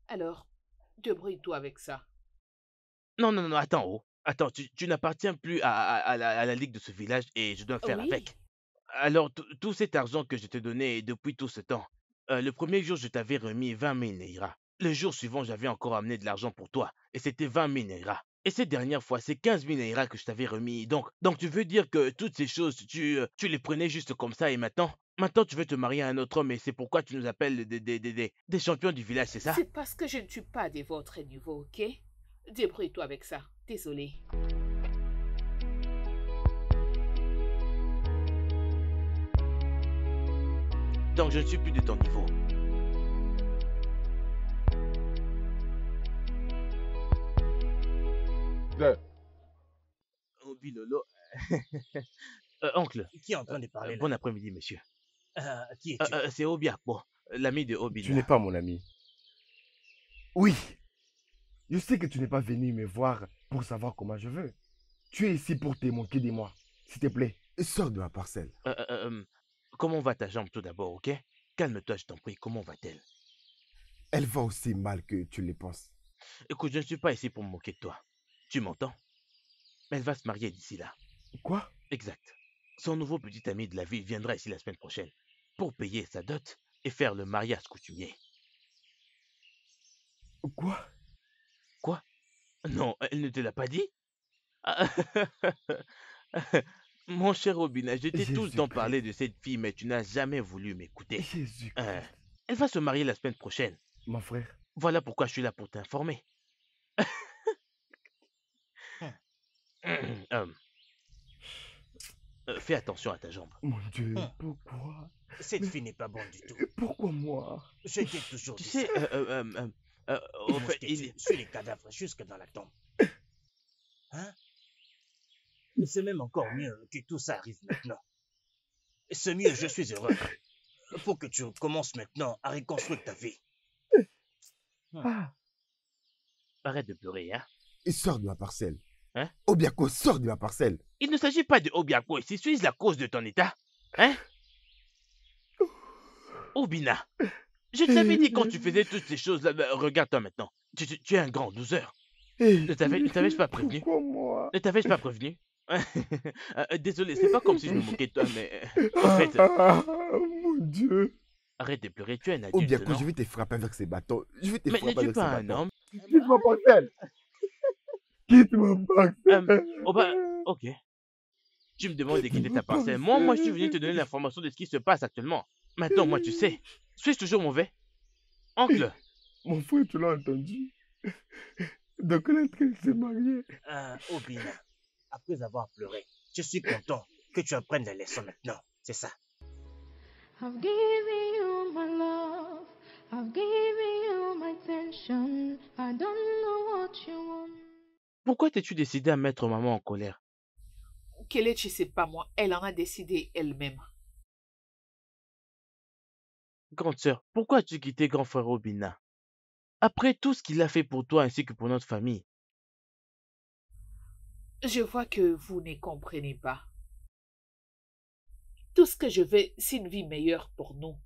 Alors, débrouille-toi avec ça. Non, attends, oh. Attends, tu n'appartiens plus à la ligue de ce village et je dois faire Oui. avec. Alors, tout cet argent que je t'ai donné depuis tout ce temps, le premier jour, je t'avais remis 20 000 Naira. Le jour suivant, j'avais encore amené de l'argent pour toi et c'était 20 000 Naira. Et cette dernière fois, c'est 15 000 Naira que je t'avais remis. Donc, tu veux dire que toutes ces choses, tu les prenais juste comme ça et maintenant tu veux te marier à un autre homme et c'est pourquoi tu nous appelles des champions du village, c'est ça? C'est parce que je ne suis pas de votre niveau, ok? Débrouille-toi avec ça. Désolé. Donc, je ne suis plus de ton niveau. Obi Lolo. Oncle, Qui est en train de parler là? bon après-midi, monsieur. Qui es-tu? C'est Obiakpo, l'ami de Tu Obina. n'es pas mon ami. Oui. Je sais que tu n'es pas venu me voir pour savoir comment je veux. Tu es ici pour te moquer de moi. S'il te plaît, sors de ma parcelle. Comment va ta jambe tout d'abord, ok? Calme-toi, je t'en prie, comment va-t-elle? Elle va aussi mal que tu le penses. Écoute, je ne suis pas ici pour me moquer de toi. Tu m'entends? Elle va se marier d'ici là. Quoi? Exact. Son nouveau petit ami de la ville viendra ici la semaine prochaine pour payer sa dot et faire le mariage coutumier. Quoi? Quoi? Non, elle ne te l'a pas dit? Ah, Mon cher Robin, je t'ai tout le temps Jésus-Christ. parlé de cette fille, mais tu n'as jamais voulu m'écouter. Euh, Jésus-Christ. Elle va se marier la semaine prochaine. Mon frère, Voilà pourquoi je suis là pour t'informer. Euh, Fais attention à ta jambe. mon Dieu, Hum. pourquoi? Cette Mais fille n'est pas bonne du tout. pourquoi moi? Je t'ai toujours Tu dit sais, ça. au fait, il... Suis les cadavres jusque dans la tombe. Hein? C'est même encore mieux que tout ça arrive maintenant. C'est mieux, je suis heureux. Faut que tu commences maintenant à reconstruire ta vie. Ah, Arrête de pleurer, hein? il sort de ma parcelle. Hein? Obiako sort de ma parcelle. Il ne s'agit pas de Obiako ici, suis-je la cause de ton état? Hein? Obina, je t'avais dit quand tu faisais toutes ces choses-là, regarde-toi maintenant. Tu es un grand loser. Ne t'avais-je pas prévenu? Pourquoi moi? Ne t'avais-je pas prévenu? Désolé, c'est pas comme si je me moquais de toi, mais en fait, Mon Dieu. arrête de pleurer, tu es un adulte, Obiako, non? je vais te frapper avec ces bâtons. Je vais te Mais frapper n'es-tu avec ces pas un bâtons. homme? Quitte ma parcelle. Quitte ma parcelle. Oh bah, ok. Tu me demandes de quitter ta parcelle. Moi, je suis venu te donner l'information de ce qui se passe actuellement. Maintenant, moi, tu sais. Suis-je toujours mauvais? Oncle, Mon frère, tu l'as entendu? Donc, elle est en train de se marier. Obina, après avoir pleuré, je suis content que tu apprennes la leçon maintenant. C'est ça. I've given you my love. I've given you my attention. I don't know what you want. pourquoi t'es-tu décidé à mettre maman en colère? Kelechi, c'est pas moi. Elle en a décidé elle-même. Grande sœur, pourquoi as-tu quitté grand frère Obina? Après tout ce qu'il a fait pour toi ainsi que pour notre famille. Je vois que vous ne comprenez pas. Tout ce que je veux, c'est une vie meilleure pour nous.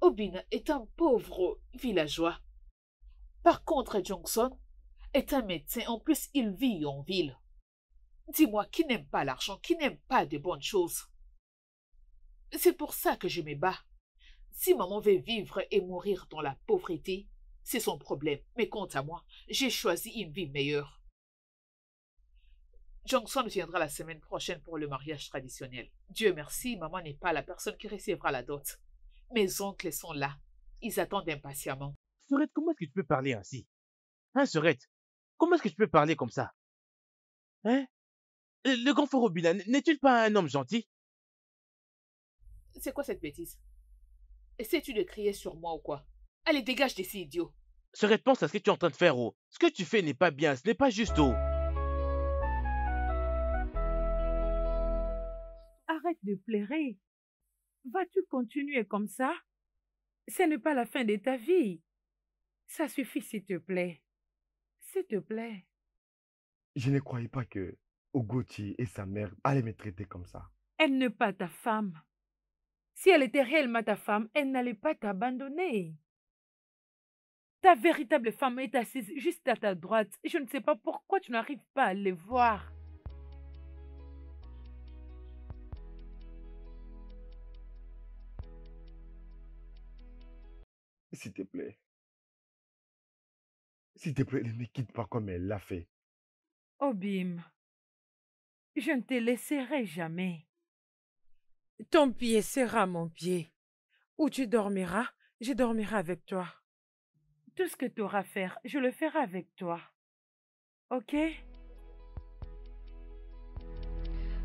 Obina est un pauvre villageois. Par contre, Johnson est un médecin. En plus, il vit en ville. Dis-moi, qui n'aime pas l'argent, qui n'aime pas de bonnes choses? C'est pour ça que je me bats. Si maman veut vivre et mourir dans la pauvreté, c'est son problème. Mais quant à moi, j'ai choisi une vie meilleure. Johnson viendra la semaine prochaine pour le mariage traditionnel. Dieu merci, maman n'est pas la personne qui recevra la dot. Mes oncles sont là. Ils attendent impatiemment. Sorette, comment est-ce que tu peux parler ainsi? Hein, Sorette? Comment est-ce que tu peux parler comme ça? Hein? Le grand frère Obina, n'est-il pas un homme gentil? C'est quoi cette bêtise? Essaies-tu de crier sur moi ou quoi? Allez, dégage d'ici, idiot. Sorette, pense à ce que tu es en train de faire, oh. Ce que tu fais n'est pas bien, ce n'est pas juste, oh. Arrête de pleurer. Vas-tu continuer comme ça? Ce n'est pas la fin de ta vie. Ça suffit, s'il te plaît. S'il te plaît. Je ne croyais pas que Ogochi et sa mère allaient me traiter comme ça. Elle n'est pas ta femme. Si elle était réellement ta femme, elle n'allait pas t'abandonner. Ta véritable femme est assise juste à ta droite. Je ne sais pas pourquoi tu n'arrives pas à les voir. S'il te plaît. S'il te plaît, ne me quitte pas comme elle l'a fait. Obim, je ne te laisserai jamais. Ton pied sera mon pied. Où tu dormiras, je dormirai avec toi. Tout ce que tu auras à faire, je le ferai avec toi. Ok?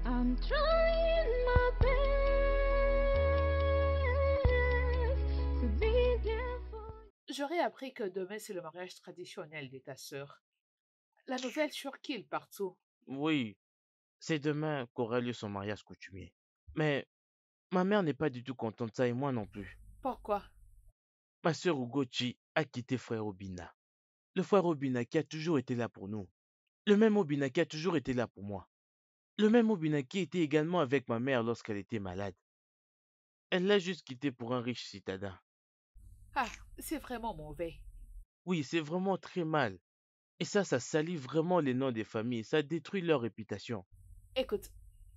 I'm trying my best to be there for you. J'aurais appris que demain c'est le mariage traditionnel de ta sœur. La nouvelle sur qui il partout. Oui, c'est demain qu'aura lieu son mariage coutumier. Mais ma mère n'est pas du tout contente de ça et moi non plus. Pourquoi? Ma sœur Ugochi a quitté frère Obina. Le frère Obina qui a toujours été là pour nous. Le même Obina qui a toujours été là pour moi. Le même Obina qui était également avec ma mère lorsqu'elle était malade. Elle l'a juste quitté pour un riche citadin. Ah, c'est vraiment mauvais. Oui, c'est vraiment très mal. Et ça salit vraiment les noms des familles, ça détruit leur réputation. Écoute,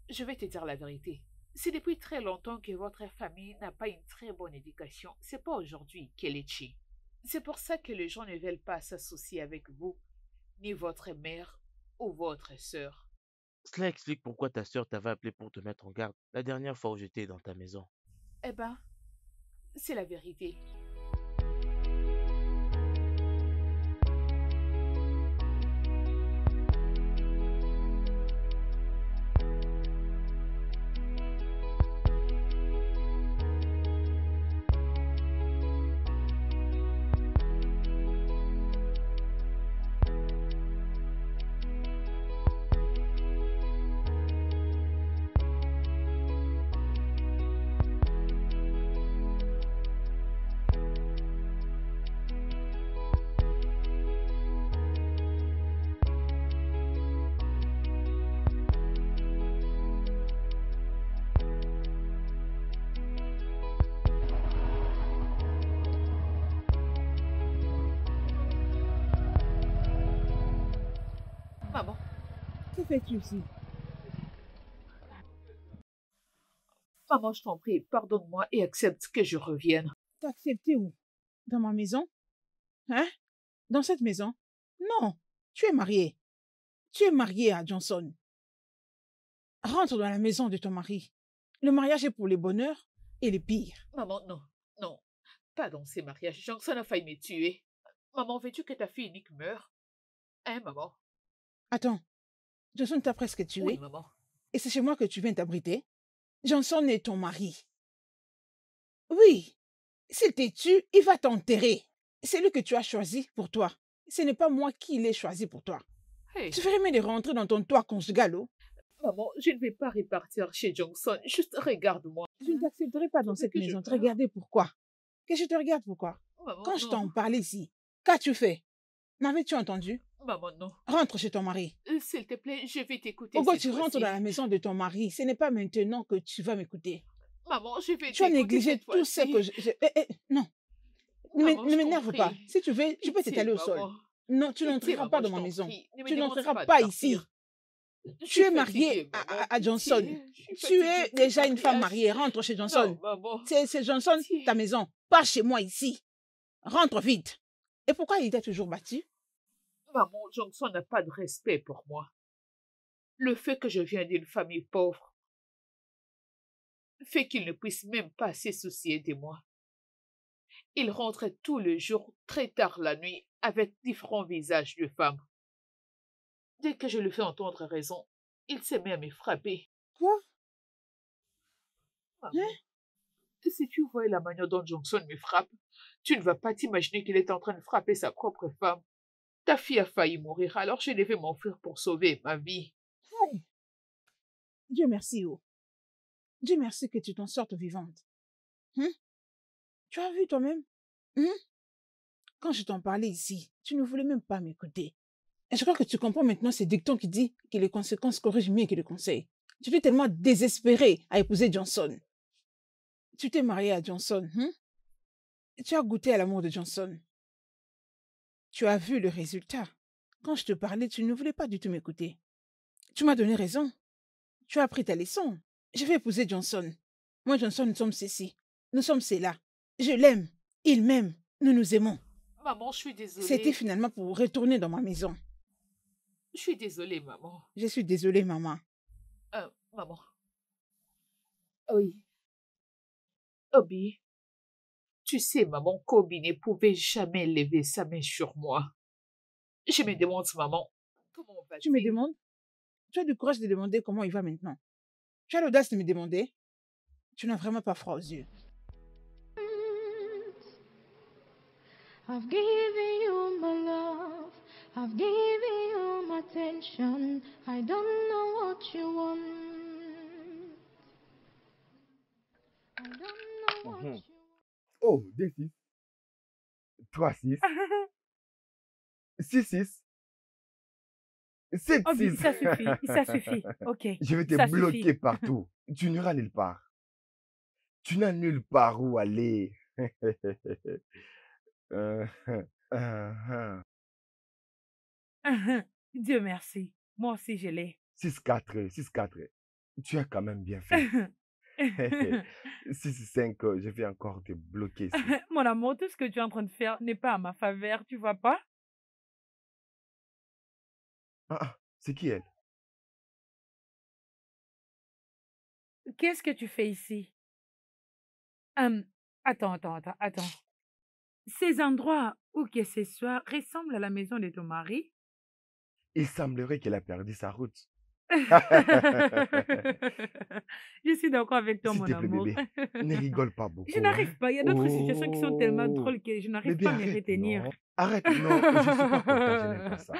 je vais te dire la vérité. C'est depuis très longtemps que votre famille n'a pas une très bonne éducation. C'est pas aujourd'hui qu'elle est chie. C'est pour ça que les gens ne veulent pas s'associer avec vous, ni votre mère ou votre sœur. Cela explique pourquoi ta sœur t'avait appelé pour te mettre en garde la dernière fois où j'étais dans ta maison. Eh ben, c'est la vérité. Maman, Que fais-tu ici? maman, je t'en prie, pardonne-moi et accepte que je revienne. T'as accepté où? Dans ma maison? Hein? Dans cette maison? Non, tu es marié. Tu es marié à Johnson. Rentre dans la maison de ton mari. Le mariage est pour les bonheurs et les pires. Maman, non, non, pas dans ces mariages. Johnson a failli me tuer. Maman, veux-tu que ta fille unique meure? Hein, maman? Attends, Johnson t'a presque tué Oui, maman. et c'est chez moi que tu viens t'abriter? Johnson est ton mari. Oui, s'il te tue, il va t'enterrer. C'est lui que tu as choisi pour toi. Ce n'est pas moi qui l'ai choisi pour toi. Hey, Tu ferais mieux de rentrer dans ton toit conjugal, oh. maman, je ne vais pas repartir chez Johnson. Juste regarde-moi. Je ne t'accepterai pas dans C'est cette que je maison. Te pars. regarder pourquoi? Que je te regarde pourquoi? Maman, Quand je non. t'en parlais ici, qu'as-tu fait? M'avais-tu entendu? Maman, non. Rentre chez ton mari. S'il te plaît, je vais t'écouter. Pourquoi cette tu rentres fois-ci. dans la maison de ton mari? Ce n'est pas maintenant que tu vas m'écouter. Maman, je vais Tu as t'écouter négligé cette tout ce fois-ci. que non. Maman, Ne je t'en m'énerve pas. prie. Si tu veux, tu peux Pitié, t'étaler au sol. maman. Non, tu Pitié, n'entreras maman, pas dans je ma t'en maison. prie. Ne me Tu demande n'entreras pas de pas ici. partir. Je Tu suis es marié fatiguée, maman. à Johnson. Pitié, je suis Tu es fatiguée de ce déjà une femme mariage. mariée. Rentre chez Johnson. Non, maman. C'est Johnson, Pitié. ta maison. Pas chez moi ici. Rentre vite. Et pourquoi il t'a toujours battu? Maman, Johnson n'a pas de respect pour moi. Le fait que je viens d'une famille pauvre fait qu'il ne puisse même pas se soucier de moi. Il rentrait tous les jours, très tard la nuit, avec différents visages de femmes. Dès que je lui fais entendre raison, il se met à me frapper. Quoi? Maman, si tu voyais la manière dont Johnson me frappe, tu ne vas pas t'imaginer qu'il est en train de frapper sa propre femme. Ta fille a failli mourir, alors je devais m'enfuir pour sauver ma vie. Hey. Dieu merci, oh. Dieu merci que tu t'en sortes vivante. Tu as vu toi-même? Quand je t'en parlais ici, tu ne voulais même pas m'écouter. Et je crois que tu comprends maintenant ce dicton qui dit que les conséquences corrigent mieux que les conseils. Tu es tellement désespéré à épouser Johnson. Tu t'es marié à Johnson. Tu as goûté à l'amour de Johnson. Tu as vu le résultat. Quand je te parlais, tu ne voulais pas du tout m'écouter. Tu m'as donné raison. Tu as appris ta leçon. Je vais épouser Johnson. Moi, Johnson, nous sommes ceci. Nous sommes cela. Je l'aime. Il m'aime. Nous nous aimons. Maman, je suis désolée. C'était finalement pour retourner dans ma maison. Je suis désolée, maman. Je suis désolée, maman. Maman. Oui. Obi, tu sais, maman, qu'Obi ne pouvait jamais lever sa main sur moi. Je me demande, maman, comment va-t-il? Tu me demandes? Tu as du courage de demander comment il va maintenant. Tu as l'audace de me demander? Tu n'as vraiment pas froid aux yeux. I've given you my love, I've given you my attention. I don't know what you want. I don't know what you want. Oh, des 6. 3, 6. 6, 6. 7, Oh, 6. ça suffit, ça suffit. Ok. Je vais te ça bloquer suffit. partout. Tu n'iras nulle part. Tu n'as nulle part où aller. Euh, uh-huh. Dieu merci. Moi aussi, je l'ai. 6-4, 6-4. Tu as quand même bien fait. 6-5, je vais encore te bloquer ici. Mon amour, tout ce que tu es en train de faire n'est pas à ma faveur, tu vois pas? Ah, c'est qui elle? Qu'est-ce que tu fais ici? Attends. Ces endroits où que ce soit ressemblent à la maison de ton mari? Il semblerait qu'elle a perdu sa route. Je suis d'accord avec toi, S'il mon te plaît, amour. bébé, ne rigole pas Je beaucoup, hein? n'arrive pas. Il y a d'autres situations qui sont tellement Oh, drôles que je n'arrive bébé, pas à me arrête, retenir. non. Arrête, non, je suis pas content, je n'aime pas ça.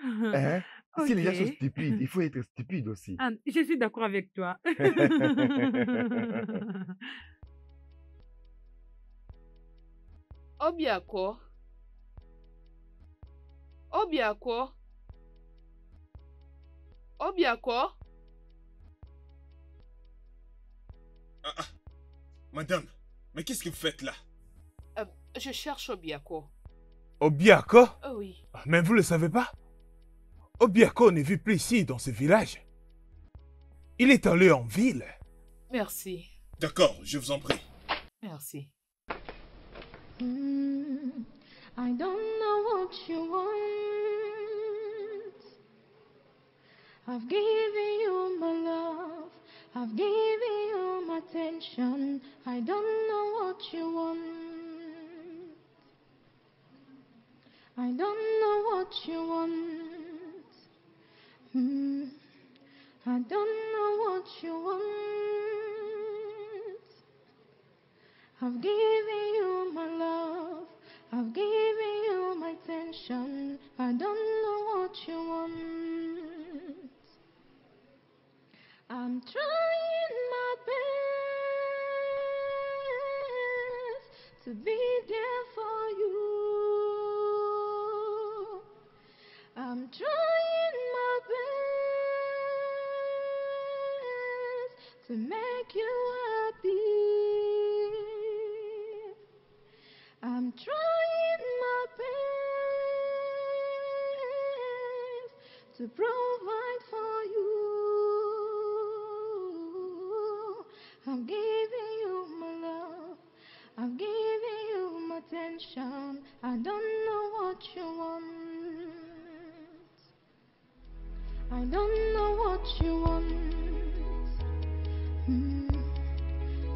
Hein? Si les gens sont Ok. stupides, il faut être stupide aussi. Je suis d'accord avec toi. Obiako. Obiako. Obiako. Madame, mais qu'est-ce que vous faites là? Je cherche Obiako. Obiako? Oui. Mais vous le savez pas? Obiako ne vit plus ici, dans ce village. Il est allé en ville. Merci. D'accord, je vous en prie. Merci. I don't know what you want. I've given you my love. I've given you my attention. I don't know what you want. I don't know what you want. I don't know what you want. I've given you my love. I've given you my attention. I don't know what you want. I'm trying my best to be there for you. I'm trying my best to make you happy. I'm trying my best to provide for you. I'm giving you my love. I'm giving you my attention. I don't know what you want. I don't know what you want.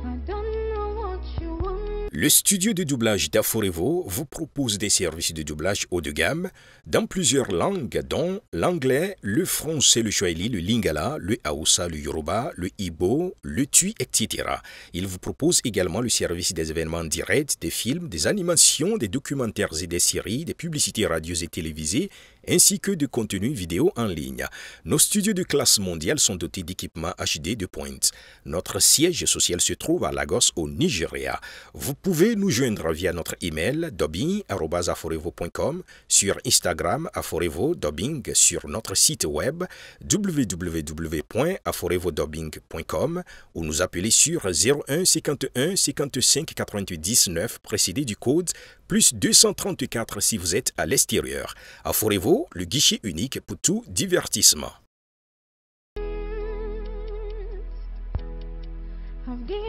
I don't know what you want. Le studio de doublage d'Aforevo vous propose des services de doublage haut de gamme dans plusieurs langues, dont l'anglais, le français, le swahili, le lingala, le hausa, le yoruba, le igbo, le tui, etc. Il vous propose également le service des événements directs, des films, des animations, des documentaires et des séries, des publicités radios et télévisées, ainsi que de contenus vidéo en ligne. Nos studios de classe mondiale sont dotés d'équipements HD de pointe. Notre siège social se trouve à Lagos, au Nigeria. Vous pouvez nous joindre via notre email dubbing@aforevo.com, sur Instagram Aforevo Dubbing, sur notre site web www.aforevodubbing.com ou nous appeler sur 01 51 55 99 précédé du code plus 234 si vous êtes à l'extérieur. Aforevo, le guichet unique pour tout divertissement. I've given